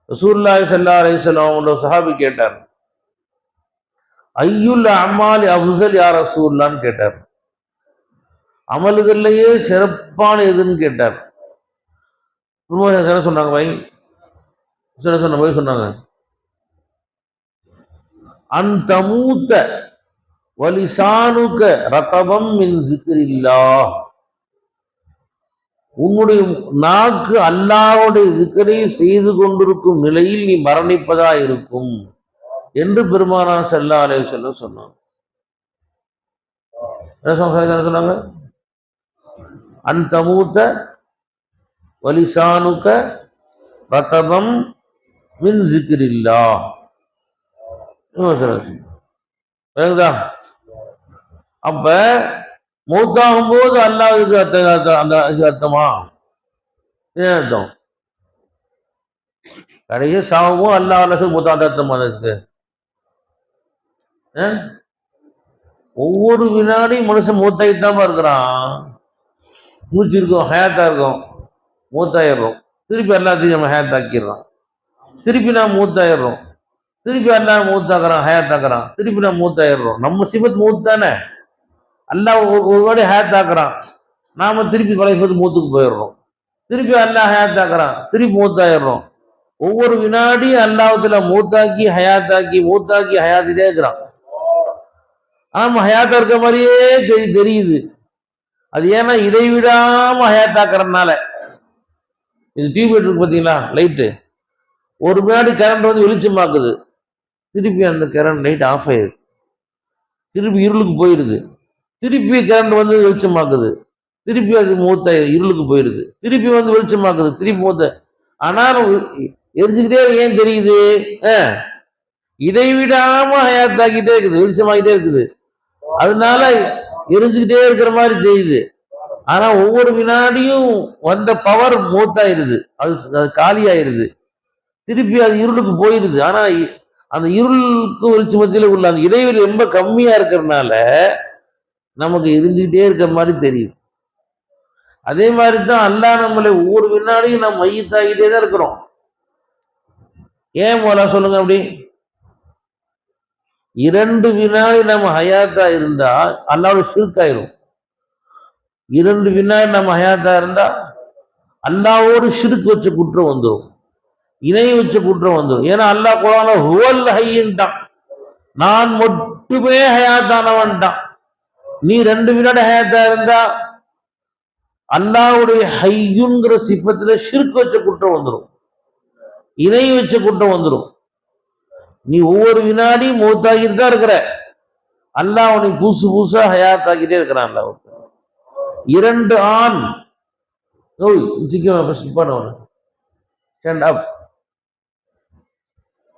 ரசூலுல்லாஹி ஸல்லல்லாஹு அலைஹி வஸல்லம் சஹாபி கேட்டார், ஐயுல் அமாலி அஃஸல் யா ரசூலுல்லாஹ்னு கேட்டார். அமல்கள்லயே சிறப்பான எதுன்னு கேட்டார். என்ன சொன்னாங்க வை சொன்ன போய் சொன்னாங்க, அந்த மூத்த வலிசானுக்க ரதபம் மின் ஸிக்ரில்லாஹ், உன்னுடைய நாக்கு அல்லாஹ்வுடைய திக்ரை செய்து கொண்டிருக்கும் நிலையில் நீ மரணிப்பதா இருக்கும் என்று பெருமானார் ஸல்லல்லாஹு அலைஹி வஸல்லம் சொன்னாங்க. என்ன சொன்னாங்க? அந்த மூத்த வலிசானுக்க ரதபம் மின் ஸிக்ரில்லாஹ். அப்ப மூத்தாகும் போது அல்லாஹ்வுக்கு அந்த அர்த்தமா? அர்த்தம் கடைசி சாவும் அல்லாஹ் மூத்தாண்ட அர்த்தமா? ஒவ்வொரு வினாடியும் மனுஷன் மூத்தாயிட்டாம இருக்கிறான். மூச்சு இருக்கும், ஹயாத்தா இருக்கும், மூத்தாயிடுறோம். திருப்பி எல்லாத்தையும் நம்ம ஹயாத்தாக்கிடுறான். திருப்பி நாம் மூத்தாயிடுறோம். திருப்பி அல்லாஹ் மூத்தாக்குறான், ஹயாத்தாக்குறான். திருப்பி நாம் மூத்தாயிடுறோம். நம்ம சிபத் மூத்து தானே. அல்லாஹ் ஒரு வாடி ஹயாத்தாக்குறான், நாம திருப்பி பழைய சிபத்து மூத்துக்கு போயிடுறோம். திருப்பி அல்லாஹ் ஹயாத்தாக்குறான், திருப்பி மூத்தாயிடுறோம். ஒவ்வொரு வினாடியும் அல்லாஹ்வுல மூத்தாக்கி ஹயாத்தாக்கி மூத்தாக்கி ஹயாத்திட்டே இருக்கிறான். ஆமா, ஹயாத்தா இருக்க மாதிரியே தெரியுது. அது ஏன்னா இடைவிடாம ஹயாத்தாக்குறதுனால. இது டியூப்லைட் இருக்கு பார்த்தீங்களா, லைட்டு. ஒரு வினாடி கரண்ட் வந்து வெளிச்சமாக்குது, திருப்பி அந்த கரண்ட் லைட் ஆஃப் ஆயிடுது, திருப்பி இருளுக்கு போயிடுது. திருப்பி கரண்ட் வந்து வெளிச்சமாக்குது, திருப்பி அது மூத்த இருளுக்கு போயிடுது. திருப்பி வந்து வெளிச்சமாக்குது, திருப்பி மூத்த. ஆனாலும் எரிஞ்சுக்கிட்டே ஏன் தெரியுது? இடைவிடாம ஹயாத்தாக்கிட்டே இருக்குது, வெளிச்சமாக்கிட்டே இருக்குது. அதனால எரிஞ்சுக்கிட்டே இருக்கிற மாதிரி தெரியுது. ஆனா ஒவ்வொரு வினாடியும் வந்த பவர் மூத்தாயிருது, அது காலியாயிருது. திருப்பி அது இருளுக்கு போயிருது. ஆனா அந்த இருளுக்கு வெளிச்ச மத்தியில உள்ள அந்த இடைவெளி ரொம்ப கம்மியா இருக்கிறதுனால நமக்கு எரிஞ்சுக்கிட்டே இருக்கிற மாதிரி தெரியுது. அதே மாதிரி தான் அல்லாஹ் நம்மளை ஒவ்வொரு வினாடியும் நம்ம மையத்தாகிட்டே தான் இருக்கிறோம். ஏன் போல சொல்லுங்க அப்படி? 2 வினாடி நம்ம ஹயாத்தா இருந்தா அல்லாஹ்வுடைய ஷிர்க் ஆயிரும். 2 வினாடி நம்ம ஹயாத்தா இருந்தா அல்லாஹ்வோடு ஷிர்க் வச்ச குற்றம் வந்துடும், இணை வச்ச குற்றம் வந்துடும். ஏன்னா அல்லாஹ் குர்ஆன்ல ஹுவல் ஹய்யின்டான், நான் மட்டுமே ஹயாத்தானவன்டான். நீ 2 வினாடி ஹயாத்தா இருந்தா அல்லாஹ்வுடைய ஹய்யுங்கிற சிஃபத்துல ஷிர்க் வச்ச குற்றம் வந்துடும், இணை வச்ச குற்றம் வந்துடும். நீ ஒவ்வொரு வினாடியும் மூத்தாக்கிட்டு தான் இருக்கிற. அல்லாஹ் உன்னை புதுசு புதுசா ஹயாத்தாக்கிட்டே இருக்கிறான். அல்லாஹ் 2 ஆண் ஸ்டாண்ட் அப்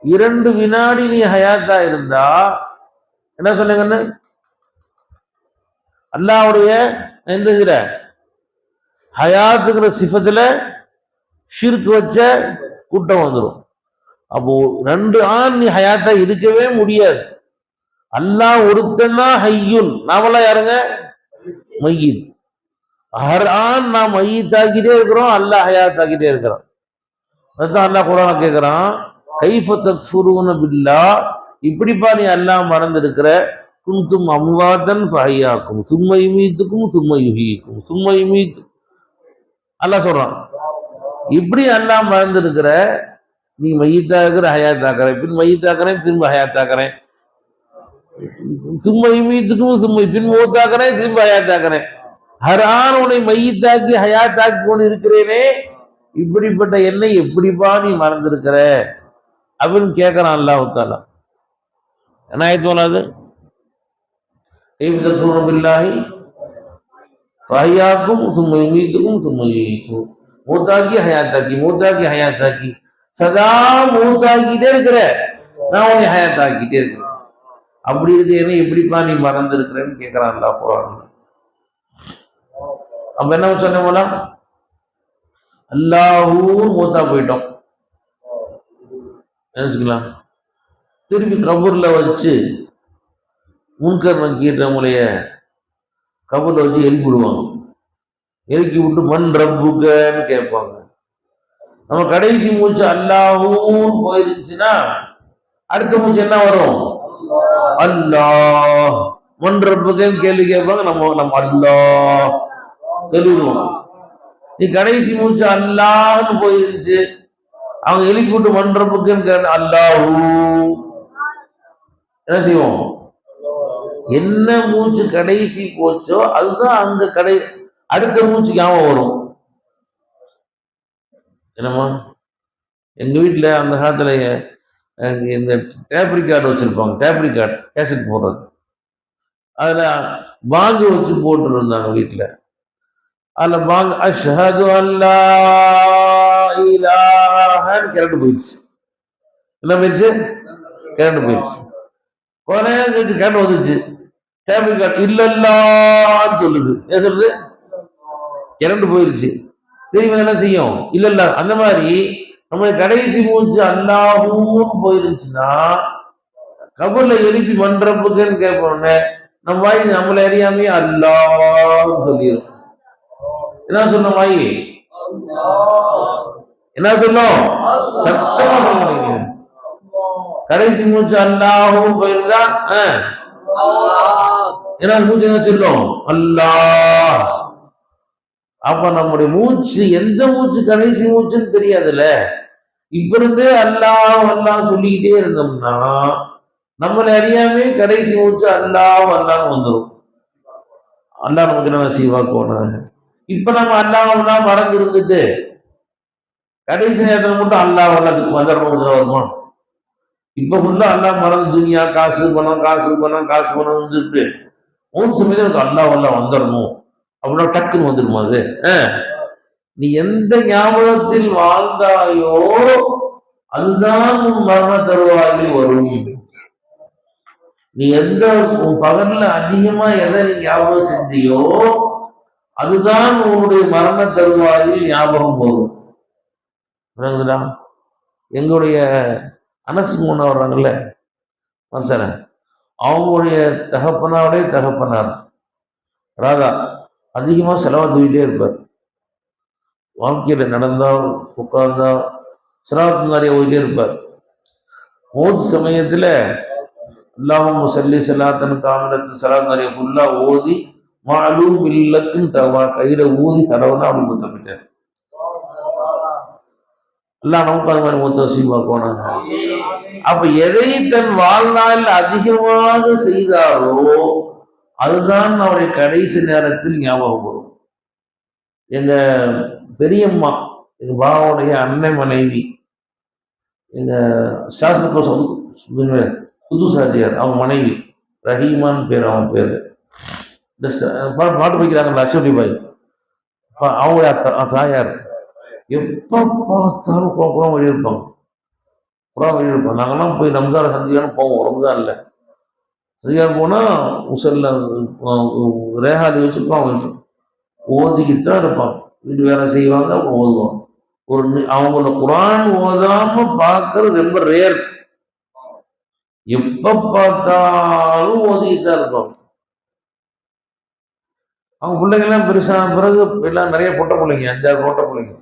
2 வினாடி நீ ஹயாத்தா இருந்தா என்ன சொன்னீங்கன்னு? அல்லாஹ்வுடைய எந்த இதுல ஹயாத்துங்கிற சிஃபத்துல ஷிர்க் வச்ச கூட்டம் வந்துடும். அப்போ 2 ஆண் நீ ஹயாத்தா இருக்கவே முடியாது. அல்லாஹ் ஒருத்தன் தான் ஹய்யுன், நாமெல்லாம் யாருங்க? மையீத். ஹர் ஆண் நாம் மையீத்தாக்கிட்டே இருக்கிறோம், அல்லாஹ் ஹயாத்தாக்கிட்டே இருக்கிறோம். அதுதான் அல்லாஹ் குர்ஆன்ல கேட்கிறான், கைஃப தக்ஃபுரூன பில்லாஹ், இப்படிப்பா நீ அல்லாஹ் மறந்து இருக்கிற. குன்தும் அம்வாதன் ஃபஹய்யாக்கும் சும்ம யுமீத்துக்கும் சும்ம யுஹீக்கும் சும்ம யுமீத். அல்லாஹ் சொல்றான், இப்படி அல்லாஹ் மறந்து இருக்கிற. நீ மையத்தாக்குற, ஹயாத்தாக்குறேன், பின் மையத்தாக்குறேன், திரும்ப ஹயாத்தாக்குறேன், சும்ம யுமீத்துக்கும் சும்ம பின் மூத்தாக்குறேன், திரும்ப ஹயாத்தாக்குறேன். ஹரான் உன்னை மையத்தாக்கி ஹயாத்தாக்கி கொண்டு இருக்கிறேனே, இப்படிப்பட்ட என்னை எப்படிப்பா நீ மறந்திருக்கிற அப்படின்னு கேட்கிறான் அல்லாஹ் தஆலா. என்ன ஆயத்து வராது? பில்லாஹி ஃபஹ்யாக்கும் சும்ம யுமீத்துக்கும் சும்ம யுஹீக்கும், மூத்தாக்கி ஹயாத்தாக்கி மூத்தாக்கி ஹயாத்தாக்கி சதா மூத்தாக்கிட்டே இருக்கிற, நான் உன்னை ஹயாத்தாக்கிட்டே இருக்கிறேன். அப்படி இருக்கு என்ன எப்படிப்பா நீ மறந்திருக்கிறேன்னு கேட்கிறான் அல்லாஹ் குர்ஆன்ல. அப்ப என்ன சொன்ன போல அல்லாஹூ மூத்தா போயிட்டோம். நினைச்சுக்கலாம். திருப்பி கபூர்ல வச்சு முன்கர் நக்கீர் நம்மளைய கபூர்ல வச்சு எழுப்பி விடுவாங்க. எழுப்பி விட்டு மண் ரப்புகன்னு கேட்பாங்க. நம்ம கடைசி மூச்சு அல்லாஹூன்னு போயிருந்துச்சுன்னா அடுத்த மூச்சு என்ன வரும்? அல்லாஹ். மண் ரப்புகன்னு கேள்வி கேட்பாங்க. நம்ம அல்லாஹ் சொல்லிடுவோம். நீ கடைசி மூச்சு அல்லாஹ்னு போயிருந்துச்சு, அவங்க எழுப்பி விட்டு மண் ரப்புகன்னு அல்லாஹூ என்ன செய்வோம்? என்ன மூச்சு கடைசி போச்சோ அதுதான் அங்க அடுத்த மூச்சு ஞாபகம் வரும். என்னம்மா, எங்க வீட்டுல அந்த காலத்துல இந்த டேப் ரிகார்டு வச்சிருப்பாங்க. டேப் ரிகார்டு கேசட் போடுறது. அதுல பாங்கு வச்சு போட்டு இருந்தாங்க வீட்டுல. அதுல பாங்கு அஷ்ஹது அல்லா இலாஹன்னு கரண்ட் போயிடுச்சு. என்ன போயிடுச்சு? கரண்ட் போயிடுச்சு. கொஞ்ச நேரம் கழிச்சு கரண்ட் வந்துச்சு. டேப் ரிகார்டு இல்லல்லான்னு சொல்லுது. ஏன் சொல்லுது? கரண்ட் போயிடுச்சு. திரும்பி என்ன செய்யும்? இல்லல்ல. அந்த மாதிரி நம்ம கடைசி மூச்சு அல்லாஹூன்னு போயிருந்துச்சுன்னா கபூர்ல எழுப்பி மன்றப்புக்குன்னு கேட்போம்னே நம்ம வாய் நம்மள அறியாமே அல்லாஹ்னு சொல்லிடும். என்ன சொன்ன வாய்? என்ன சொன்னோம்? சத்தமா சொல்லுங்க. கடைசி மூச்சு அல்லாஹூன்னு போயிருந்தா என்ன மூச்சு என்ன சொல்லும்? அல்லாஹ். அப்ப நம்முடைய மூச்சு எந்த மூச்சு கடைசி மூச்சுன்னு தெரியாதுல்ல. இப்ப இருந்தே அல்லாஹ் அல்லாஹ் சொல்லிக்கிட்டே இருந்தோம்னா நம்மளை அறியாமே கடைசி மூச்சு அல்லாஹ் அல்லாஹ்னு வந்துடும். அல்லாஹ் நமக்கு என்ன செய்வாக்கோனாங்க. இப்ப நம்ம அல்லாஹ் அல்லாஹ் மறந்து இருந்துட்டு கடைசி நேரத்தில் மட்டும் அல்லாஹ் அல்லாஹ்க்கு வந்துடணும் வருமா? இப்ப ஃபுல்லா அல்லாஹ் மறந்து துனியா காசு பணம் காசு பணம் காசு பணம் வந்துட்டு ஒரு சமயம் எனக்கு அல்லாஹ் அல்லாஹ் வந்துடணும் அப்படின்னா டக்குன்னு வந்துடுமா? அது நீ எந்த ஞாபகத்தில் வாழ்ந்தாயோ அதுதான் மரண தருவாயில் வரும். நீ எந்த பகல்ல அதிகமா எதை ஞாபகம் செஞ்சியோ அதுதான் உன்னுடைய மரண தருவாயில் ஞாபகம் வரும். எங்களுடைய அனசுமோன வர்றாங்கல்ல மசன, அவங்களுடைய தகப்பனாருடைய தகப்பனார் ராதா அதிகமா செலவா தூக்கிட்டே இருப்பார். வாழ்க்கையில நடந்தா உட்கார்ந்தா சிராத் நிறைய ஓடிட்டே இருப்பார். மௌத் சமயத்துல அல்லாஹும்ம ஸல்லி ஸலாத்தன் காமிலத்து சலாத் நிறைய ஃபுல்லா ஓதி மாலூம் இல்லத்துன்னு தவா கையில ஊதி தடவுனா அப்படி முத்தமிட்டார். அல்லாஹ் நமக்கு அது மாதிரி மொத்த சீமா போனாங்க. அப்ப எதை தன் வாழ்நாள் அதிகமாக செய்தாரோ அதுதான் அவருடைய கடைசி நேரத்தில் ஞாபகம் வரும். எங்க பெரியம்மா, எங்க பாபாவுடைய அண்ணன் மனைவி, எங்க சாஸ்திர புது சாட்சியார் அவங்க மனைவி ரஹீமான் பேர். அவன் பேரு பாட்டு வைக்கிறாங்க அஸ்வதி பாய். அவங்களுடைய தாயார் எப்ப பார்த்தாலும் குரான் வெளியிருப்பாங்க. குரான் வெளியிருப்பாங்க. நாங்கெல்லாம் போய் ரம்ஜான் சந்தியான்னு போவோம். ரம்ஜான்ல சந்தியான் போனா முசல்ல ரேஹாதி வச்சிருப்பாங்க. ஓதிக்கிட்டு தான் இருப்பாங்க. வீட்டு வேலை செய்வாங்க, அப்புறம் ஓதுவாங்க. அவங்களோட குரான் ஓதாம பார்க்கறது ரொம்ப ரேர். எப்ப பார்த்தாலும் ஓதிக்கிட்டு தான் இருப்பாங்க. அவங்க பிள்ளைங்கெல்லாம் பெருசா பிறகு எல்லாம் நிறைய பொட்ட பிள்ளைங்க, 5-6 பொட்ட பிள்ளைங்க.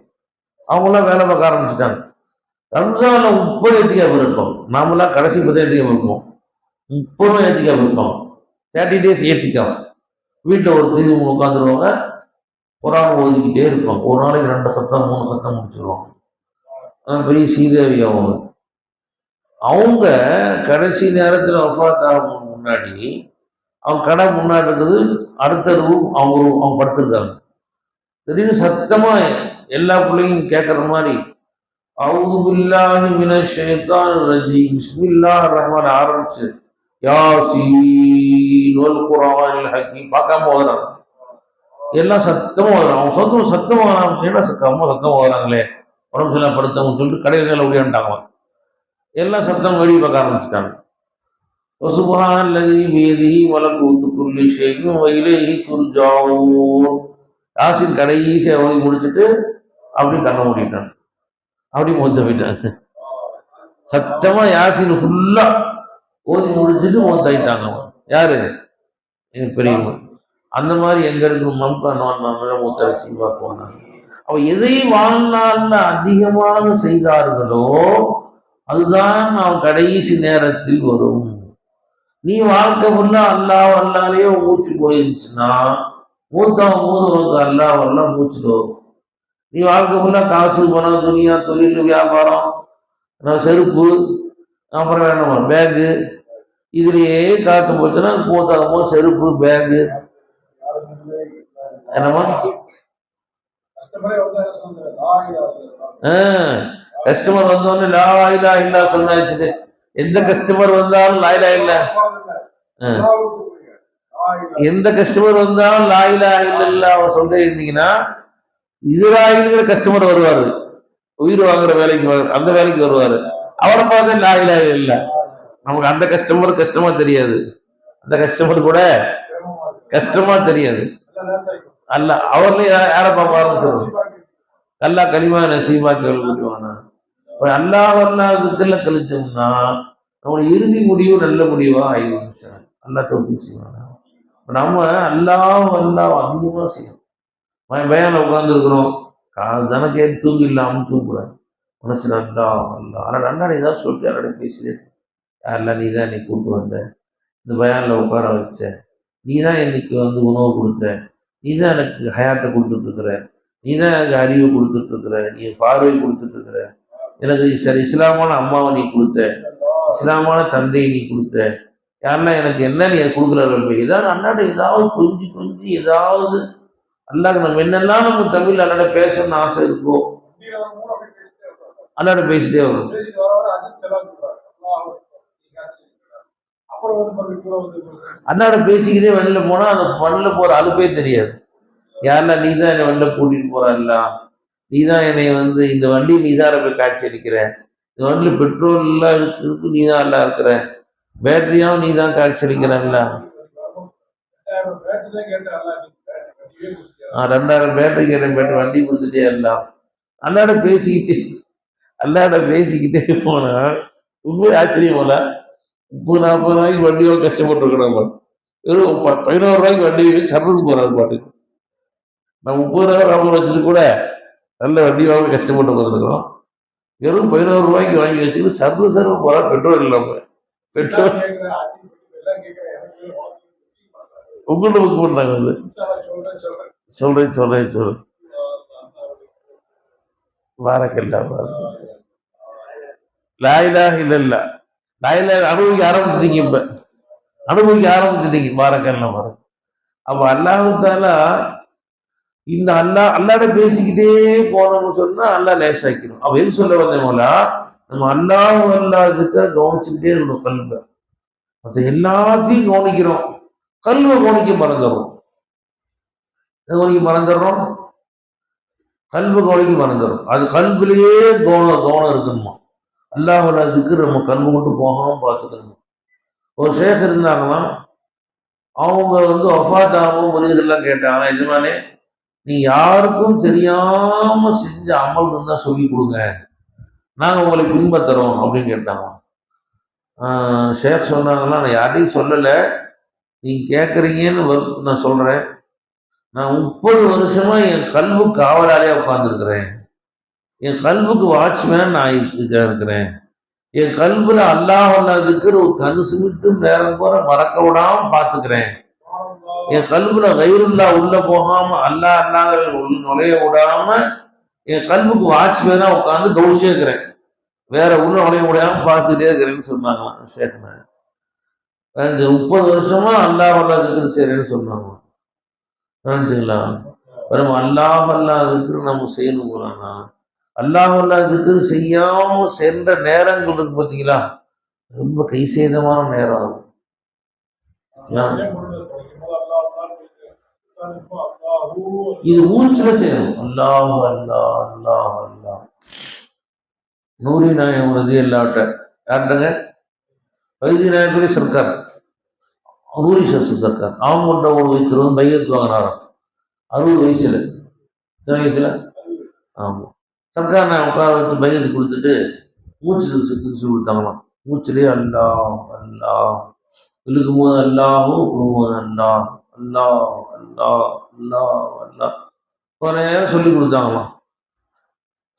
அவங்களாம் வேலை பார்க்க ஆரம்பிச்சுட்டாங்க. ரம்ஜான்ல 30 ஏத்திக்காம இருப்போம். நாமெல்லாம் கடைசி 10 ஏத்திக்காம இருப்போம். 30 ஏத்திக்காம இருப்போம். 30 days ஏத்திக்காம வீட்டில் ஒரு தீவு உட்காந்துருவாங்க. குரான் ஓதிக்கிட்டே இருப்பாங்க. ஒரு நாளைக்கு 2 சத்தம் 3 சத்தம் முடிச்சிருவாங்க. பெரிய ஸ்ரீதேவி அவங்க கடைசி நேரத்தில் வஃபாத் ஆகும் முன்னாடி அவங்க கடை முன்னாடி இருக்குது. அடுத்த ரூம் அவங்க படுத்திருக்காங்க. திடீர்னு சத்தமா எல்லா பிள்ளையும் கேட்கற மாதிரி அஊது பில்லாஹி மினஷ் ஷைத்தானிர் ரஜீம் பிஸ்மில்லாஹிர் ரஹ்மான் ஆரம்பிச்சு யாசீன் வல் குர்ஆனில் ஹகீம் பார்க்காம ஓதுறாங்க. எல்லாம் சத்தமா ஓதுறாங்க. அவங்க சத்தமா அம்மா சத்தமா ஓதுறாங்களே உடம்பு சில படுத்தவங்க சொல்லிட்டு கடைகள் ஓடியாண்டாங்க. எல்லாம் சத்தம் வெளியே பார்க்க ஆரம்பிச்சுட்டாங்க. சுப்ஹானல்லஸீ பியதிஹி மலக்கூத்து குல்லி ஷைஇன் வ இலைஹி துர்ஜாஊன். யாசின் கடைசியா ஓதி முடிச்சுட்டு அப்படி கண்ணை மூடிட்டாங்க. அப்படி மூத்த போயிட்டாங்க. சத்தமா யாசின் ஃபுல்லா ஓதி முடிச்சுட்டு மூத்தாயிட்டாங்க. யாரு? எங்க பெரியவங்க. அந்த மாதிரி எங்க இருக்கு மம்கா நான் மூத்த சீவாக்குவாங்க. அவ எதை வாழ்நாள்ல அதிகமாக செய்தார்களோ அதுதான் நாம் கடைசி நேரத்தில் வரும். நீ வாழ்க்கை ஃபுல்லா அல்லாஹ் மூச்சு போயிருந்துச்சுன்னா மூத்தவங்க அல்லாஹ் மூச்சுட்டு வரும். நீ வாழ்க்கை ஃபுல்லா காசு, பணம், துணியா, தொழில், வியாபாரம், செருப்பு, அப்புறம் வேணுமா பேகு, இதுலயே காத்து போச்சுன்னா மூத்தாகுமோ செருப்பு, பேகு, என்னமா கஸ்டமர் வந்தோன்னு லா இலாஹ இல்லா சொன்னாச்சு. எந்த கஸ்டமர் வந்தாலும் லா இலாஹ இல்ல, எந்த கஸ்டமர் வந்தாலும் லா இலாஹ இல்லல்லாஹ் சொல்லிட்டே இருந்தீங்கன்னா இஸ்ராயல்ங்கிற கஸ்டமர் வருவாரு, உயிர் வாங்குற வேலைக்கு, அந்த வேலைக்கு வருவாரு. அவரை பார்த்து லா இலாஹ இல்ல. நமக்கு அந்த கஸ்டமர் கஷ்டமா தெரியாது, அந்த கஸ்டமர் கூட கஷ்டமா தெரியாது. அல்ல அவர்ல யாரை பார்ப்பாரு? அல்லா கலிமா நசீபாக்கள் கொடுத்துவானா. அல்லாஹ் கழிச்சோம்னா நம்மளுடைய இறுதி முடிவு நல்ல முடிவா ஆயிடும். அல்லா தௌஃபீக் செய்வானா. நம்ம அல்லாஹ் அதிகமா செய்யணும். பயான்ல உட்கார்ந்துருக்கிறோம், தானே கேட்டு தூங்கி இல்லாமல் தூங்கக்கூடாது. மனசுல ஆனால் அண்ணாடி ஏதாவது சொல்லிட்டு யாரோட பேசிட்டே யாரெல்லாம் நீ தான் என்னை கூப்பிட்டு வந்த, இந்த பயான்ல உட்கார வச்ச, நீ தான் இன்னைக்கு உணவு கொடுத்த, நீ தான் எனக்கு ஹயாத்தை கொடுத்துட்டு இருக்கிற, நீ தான் எனக்கு அறிவு கொடுத்துட்டு இருக்கிற, நீ பார்வை கொடுத்துட்டு இருக்கிற, எனக்கு சரி இஸ்லாமான அம்மாவை நீ கொடுத்த, இஸ்லாமான தந்தையை நீ கொடுத்த, யாருன்னா எனக்கு என்ன நீ கொடுக்குறாரு. ஏதாவது அண்ணாட ஏதாவது கொஞ்சி ஏதாவது அல்லாஹ் நம்ம என்னெல்லாம் நம்ம தமிழ் அண்ணாட பேசணும்னு ஆசை இருக்கோ அண்ணாட பேசிட்டே வரும். அண்ணாட பேசிக்கிட்டே வெளில போனா அந்த வெளில போற அலுப்பே தெரியாது. யாரெல்லாம் நீ தான் என்னை வெளில கூட்டிட்டு போறல்ல, நீ தான் என்னை இந்த வண்டி நீ தான் போய் காட்சி அளிக்கிற, இந்த வண்டியில பெட்ரோல் எல்லாம் இருக்கு, நீ தான் எல்லாம் இருக்கிற, பேட்டரியாவும் நீ தான் காட்சி அளிக்கிறல்ல. 2000 பேட்டரி கேட்டேன், பேட்டரி வண்டி கொடுத்துட்டே எல்லாம் அல்லாட பேசிக்கிட்டே போனா ரொம்ப ஆச்சரியம் போல. 30-40 ரூபாய்க்கு வண்டியோ கஷ்டப்பட்டு இருக்கணும். வெறும் 11 ரூபாய்க்கு வண்டி சர்வதுக்கு போறாரு பாட்டுக்கு. நான் 30 ரூபாய் வச்சுட்டு கூட நல்ல வண்டியாவே கஷ்டப்பட்டு போயிருக்கிறோம். வெறும் 11 ரூபாய்க்கு வாங்கி வச்சுட்டு சர்வ போறா, பெட்ரோல் இல்லாம. பெட்ரோல் உங்கள்கிட்ட புக் பண்ணாங்க. சொல்றேன் பாரக்கல்லாஹ். லா இலாஹ இல்லல்லாஹ், லா இலாஹ அனுபவிக்க ஆரம்பிச்சிட்டீங்க. இப்ப அனுபவிக்க ஆரம்பிச்சிட்டீங்க. பாரக்கல்லாஹ். அப்ப அல்லாஹ் தஆலா இந்த அல்லாட பேசிக்கிட்டே போனோம்னு சொன்னா அல்லாஹ் லேசாக்கிடும். அவ எது சொல்ல வந்தோம்னா, நம்ம அல்லாஹ்வுக்கு கவனிச்சுக்கிட்டே இருக்கணும். கல்வ மற்ற எல்லாத்தையும் கவனிக்கிறோம், கல்வ கவனிக்க மறந்துடுறோம். கல்வ கவனிக்க மறந்துடும். அது கல்விலேயே கவனம் இருக்கணுமா. அல்லாஹ்வுல திக்ர் நம்ம கல்வி கொண்டு போகாம பார்த்துக்கணும். ஒரு ஷேக் இருந்தாங்கன்னா, அவங்க வஃபாத் ஆகும் மனிதர்கள்லாம் கேட்டாங்க, எஜமானே நீ யாருக்கும் தெரியாம செஞ்ச அமல் இருந்தா சொல்லி கொடுங்க, நாங்க உங்களை பின்பற்றுறோம் அப்படின்னு கேட்டாங்க. ஷேக் சொன்னாங்கன்னா, நான் யாரையும் சொல்லலை, நீங்க கேட்குறீங்கன்னு நான் சொல்றேன். நான் 30 வருஷமா என் கல்வி காவலாலே உட்கார்ந்துருக்கிறேன். என் கல்விக்கு வாட்ச்மேன் நான் இருக்கிறேன். என் கல்வில அல்லாஹ்வுக்கு ஒரு கண் சிமிட்டும் நேரம் போற மறக்க விடாம பார்த்துக்கிறேன். என் கல்வில கைருல்லா உள்ள போகாம அல்லாஹ் நுழைய விடாம என் கல்விக்கு வாட்ச்மேனா உட்காந்து கவுச்சே இருக்கிறேன். வேற உள்ள நுழைய விடாம பார்த்துட்டே இருக்கிறேன்னு சொன்னாங்களாம் ஷேக்னா. 30 வருஷமா அல்லாஹ்வுக்கு செய்றேன்னு சொன்னாங்க. நினைச்சுங்களா? வெறும் அல்லாஹ்வுக்கு நம்ம செய்யணுங்கிறானா? அல்லாஹ்வுக்கு செய்யாம சென்ற நேரங்கள் இருக்கு பார்த்தீங்களா, ரொம்ப கை சேதமான நேரம் ஆகும். இது மூச்சுல செய்யணும். அல்லாஹ் அல்லாஹ் அல்லாஹ் அல்லாஹ். நூரி நாயகம் ரஜி அல்லாட்ட யார்ட்டங்க? வைசி நாயகரே சர்க்கார், நூரி சர்க்கார். அவங்க ஒரு வைத்திருவன் பையத்து வாங்கினாராம் 60 வயசுல. எத்தனை வயசுல? ஆமா. சர்க்கார் நான் உட்கார வச்சு பையத்து கொடுத்துட்டு மூச்சு செத்துன்னு சொல்லி கொடுத்தாங்களாம். மூச்சுலேயே அல்லாஹ் அல்லாஹ், இழுக்கும் போது அல்லாஹும், விடும்போது அல்லாஹ் அல்லாஹ் அல்லாஹ் அல்லாஹ் அல்லாஹ் கொஞ்ச நேரம் சொல்லி கொடுத்தாங்களாம்.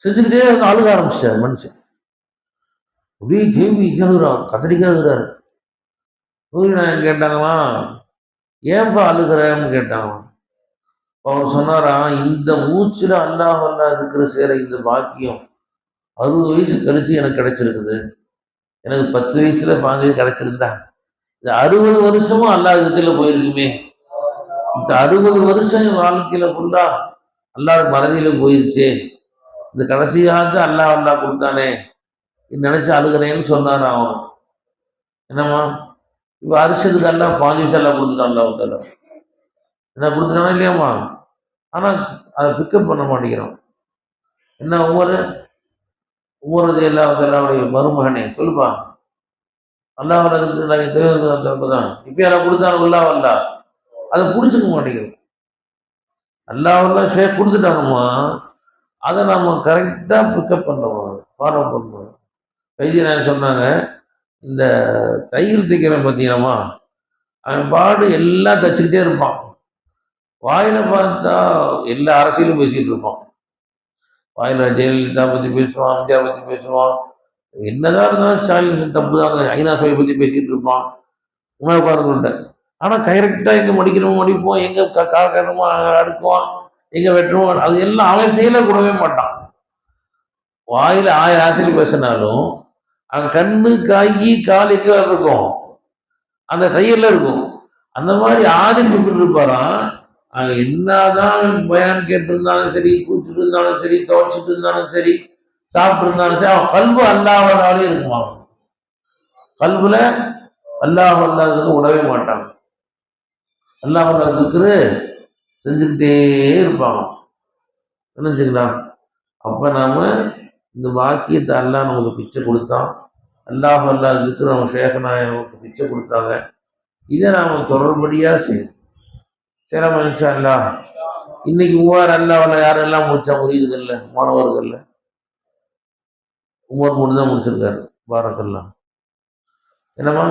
செஞ்சுக்கிட்டே வந்து அழுக ஆரம்பிச்சிட்டாரு மனுஷன். அப்படியே தேம்பி அழுகுறான், கதறிக்கா அழுகுறாரு. நான் கேட்டாங்களாம், ஏன்பா அழுகிறேன்னு கேட்டாங்களாம். அவர் சொன்னாராம், இந்த மூச்சுல அல்லாஹ் அல்லாஹ் இருக்கிற சேர இந்த பாக்கியம் 60 வயசு கழிச்சு எனக்கு கிடைச்சிருக்குது. எனக்கு 10 வயசுல 15 வயசு கிடைச்சிருந்தா இந்த 60 வருஷமும் அல்லாஹ் இதுல போயிருக்குமே. இந்த 60 வருஷம் என் வாழ்க்கையில ஃபுல்லா அல்லாஹ் மறதியில போயிருச்சே. இந்த கடைசியாக அல்லாஹ் அல்லாஹ் கொடுத்தானே நினைச்சு அழுகிறேன்னு சொன்னார் அவன். என்னம்மா இப்ப அரிசதுக்கு அல்லாஹ் 15 வயசு எல்லாம் கொடுத்துட்டான். அல்லாஹ் என்ன கொடுத்துட்டானா இல்லையாம்மா? ஆனா அதை பிக்கப் பண்ண மாட்டேங்கிறோம். என்ன உமரது எல்லாவுடைய மருமகனே சொல்லுப்பா, அல்லாஹ் தான் இப்ப யாரா கொடுத்தாலும் அல்லாஹ் அல்லாஹ் அதை புடிச்சுக்க மாட்டேங்கிறோம். அல்லாஹ் ஷேக் கொடுத்துட்டாங்கம்மா, அதை நம்ம கரெக்டா பிக்கப் பண்ணணும், ஃபாலோ பண்ணணும். வைத்தியநாயகன் சொன்னாங்க, இந்த தையல் தைக்கிறவன் பார்த்தீங்கன்னாமா, அவன் பாடு எல்லாம் தச்சுக்கிட்டே இருப்பான். வாயில பார்த்தா எல்லா அரசியலும் பேசிட்டு இருப்பான். வாயில ஜெயலலிதா பத்தி பேசுவான், எம்ஜிஆர் பத்தி பேசுவான், என்னதான் இருந்தாலும் ஸ்டாலின் தப்பு தாங்க, ஐநா சபை பத்தி பேசிட்டு இருப்பான். உணவுக்காரங்கள்ட்ட ஆனா கரெக்டா எங்க மடிக்கணுமோ மடிப்போம், எங்க காக்கணுமோ அடுக்குவான், எங்க வெட்டுவோம், அது எல்லாம் அவன் செயல கூடவே மாட்டான். வாயில ஆசிரியர் பேசினாலும் அவன் கண்ணு காய் கால் எங்க இருக்கும், அந்த தையல்ல இருக்கும். அந்த மாதிரி ஆதிஃப் எப்படி இருப்பாராம், என்னதான் பயான் கேட்டிருந்தாலும் சரி, கூச்சிட்டு இருந்தாலும் சரி, துவைச்சிட்டு இருந்தாலும் சரி, சாப்பிட்டு இருந்தாலும் சரி, அவன் கல்பு அல்லாஹ்வாலே இருக்குமா. கல்புல அல்லாஹ் அல்லாஹ்வுக்கு உடவே மாட்டாங்க. அல்லாஹ் அல்லாஹ்வுக்கு செஞ்சுக்கிட்டே இருப்பாங்க. நினைச்சுங்களா? அப்ப நாம இந்த வாக்கியத்தை அல்லாஹ் நமக்கு பிச்சை கொடுத்தான். அல்லாஹ் அல்லாஹ்வுக்கு நம்ம ஷேகநாயகம் நமக்கு பிச்சை கொடுத்தாங்க. இதை நாம தொடர்படியா செய்யணும். சரி இன்ஷா அல்லாஹ். இன்னைக்கு 3000 அல்லாஹ்ல யாரெல்லாம் முடிச்சா முடியுதுங்கல்ல மாணவர்கள்ல, உமர் மட்டும் தான் முடிச்சிருக்காரு. பாரக்கல்லாஹ். என்னம்மா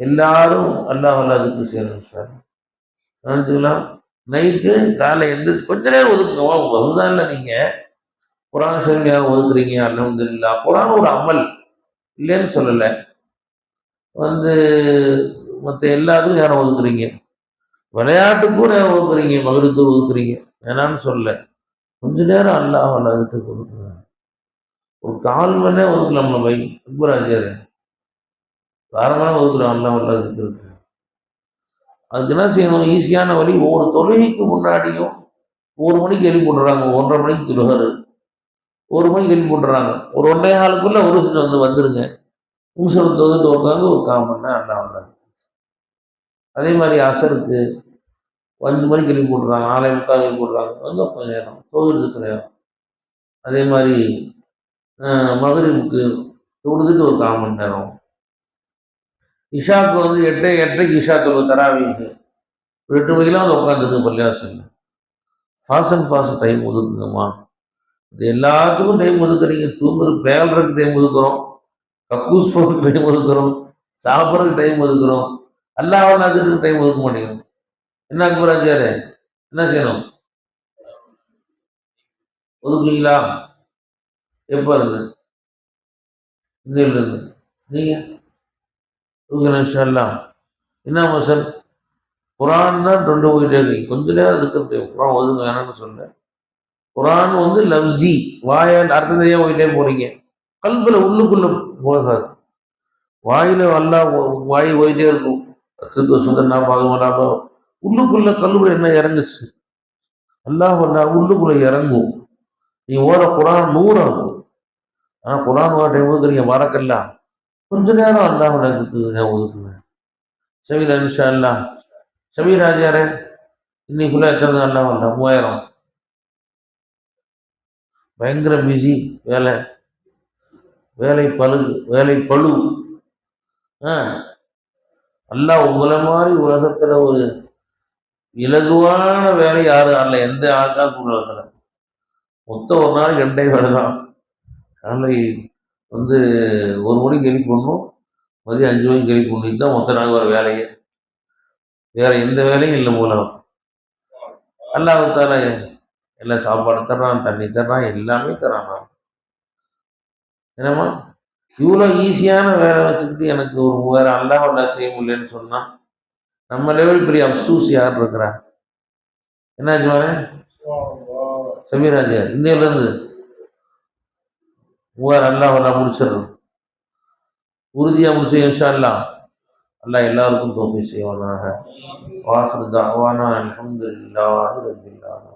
எல்லாரும் அல்லாஹ் அல்லாஹ்வுக்கு செய்யணும் சார். நினைச்சுக்கலாம். நைட்டு காலை எழுந்திரிச்சு கொஞ்ச நேரம் ஒதுக்குங்க. ரம்ஜான்ல நீங்க குரான் ஷரீஃப் யாரும் ஒதுக்குறீங்க, அல்ஹம்துலில்லாஹ். குரான் ஒரு அமல் இல்லைன்னு சொல்லலை. மற்ற எல்லாத்துக்கும் யாரும் ஒதுக்குறீங்க, விளையாட்டுக்கும் நேரம் ஒதுக்குறீங்க, மகிழ்த்து ஒதுக்குறீங்க, வேணான்னு சொல்ல. கொஞ்ச நேரம் அல்லாஹ் அல்லாஹ்வுக்கு ஒதுக்குங்க. ஒரு 1/4 மணி நேரம் ஒதுக்கலாம். நம்ம அக்பராஜியார் தாராளமாக ஒதுக்குறோம் அல்லாஹ் அல்லாஹ்வுக்கு. அதுக்கு என்ன செய்யணும்? ஈஸியான வழி, ஒவ்வொரு தொழுகைக்கு முன்னாடியும் 1 மணிக்கு எழுப்பி போட்டுறாங்க, 1:30 மணிக்கு தொழுகாரு, 1 மணிக்கு எழுப்பி போட்டுறாங்க, ஒரு 1:15 ஒரு சில வந்துருங்க. முன்சல் தொகுத்து உட்காந்து ஒரு 1/4 மணி நேரம் அல்லாஹ் அல்லாஹ். அதே மாதிரி அசருக்கு 5 மணிக்கு எழுப்பி போட்டுறாங்க, 4:45 எழுப்பி போட்டுறாங்க, வந்து கொஞ்சம் நேரம் தொழுகிறதுக்கு நேரம். அதே மாதிரி மகரிபுக்கு தொழுதுட்டு ஒரு 1/4 மணி நேரம். இஷாவுக்கு 8:30க்கு இஷா தொழு தராவீங்க, 8 மணிக்கெல்லாம் வந்து உட்காந்துருக்கு பள்ளியாசல். Fast time ஒதுக்குங்கம்மா. இது எல்லாத்துக்கும் டைம் ஒதுக்குறீங்க. தூங்குறதுக்கு பேல்றதுக்கு டைம் ஒதுக்குறோம், கக்கூஸ் போகிறதுக்கு டைம் ஒதுக்குறோம், சாப்பிட்றதுக்கு டைம் ஒதுக்குறோம், அல்லாஹ் அல்லாஹ்வுக்கு டைம் ஒதுக்க மாட்டேங்கிறோம். என்ன அக்பராஜியாரு என்ன செய்யணும்? ஒதுக்குவீங்களா? எப்போ இருந்து? இன்னையில இருந்து நீங்க ஒதுக்கணும் இன்ஷா அல்லாஹ். என்ன மசல் குரான் தான் 2 போயிட்டே இருக்கு. கொஞ்ச நேரம் இருக்கிறது குரான் ஒதுங்க வேணாம்னு சொல்ல. குரான் லவ்ஸி வாயால் அர்த்தத்தையே போயிட்டே போறீங்க, கல்புல உள்ளுக்குள்ள போகாது. வாயில அல்லாஹ் வாய் போயிட்டே இருக்கும். சுந்தரனா பாகமலாபா உள்ளுக்குள்ள கல்புல என்ன இறங்குச்சு, அல்லாஹ் அல்லாஹ் உள்ளுக்குள்ள இறங்கும். நீ ஓர குரான் 100 ஆகும். ஆனா குரான் வாட்டை ஒதுக்குறீங்க வரக்கெல்லாம். கொஞ்ச நேரம் அல்லாஹ் ஒதுக்குங்க. சபீர் இன்ஷா அல்லாஹ். சபீர் ராஜியாரே இன்னைக்கு ஃபுல்லாக எத்தனை அல்லாஹ் அல்லாஹ் 3000. பயங்கர பிஸி, வேலை பழு. அல்லாஹ் உங்களை மாதிரி உலகத்துல ஒரு இலகுவான வேலை யாரும் அல்ல, எந்த ஆக்கா உலகத்துல மொத்தம் ஒரு நாளைக்கு 2 வேலை தான். காலை வந்து 1 மணிக்கு எழுப்பணும், மதியம் 5 மணிக்கு எழுப்பணும். இதுதான் மொத்த நாள் வர வேலையே. வேற எந்த வேலையும் இல்லை போல. அல்லாஹ் தால எல்லாம் சாப்பாடு தர்றான், தண்ணி தர்றான், எல்லாமே தர்றான். என்னம்மா இவ்வளோ ஈஸியான வேலை வச்சுக்கிட்டு எனக்கு ஒரு வேற அல்லாஹ் செய்ய முடியலன்னு சொன்னா நம்ம லெவல் பெரிய அப்சூஸ் யார் இருக்கிறா? என்னாச்சு வரேன் சமீராஜர் இந்தியிலேருந்து வேற அல்லாஹ் முடிச்சிடுறது உறுதியாக முடிச்சு இன்ஷா அல்லாஹ் அல்லாஹ் எல்லாருக்கும் தௌஃபீக் செய்வானாக. வாஹிரு தஅவானா அல்ஹம்துலில்லாஹி ரப்பில் ஆலமீன்.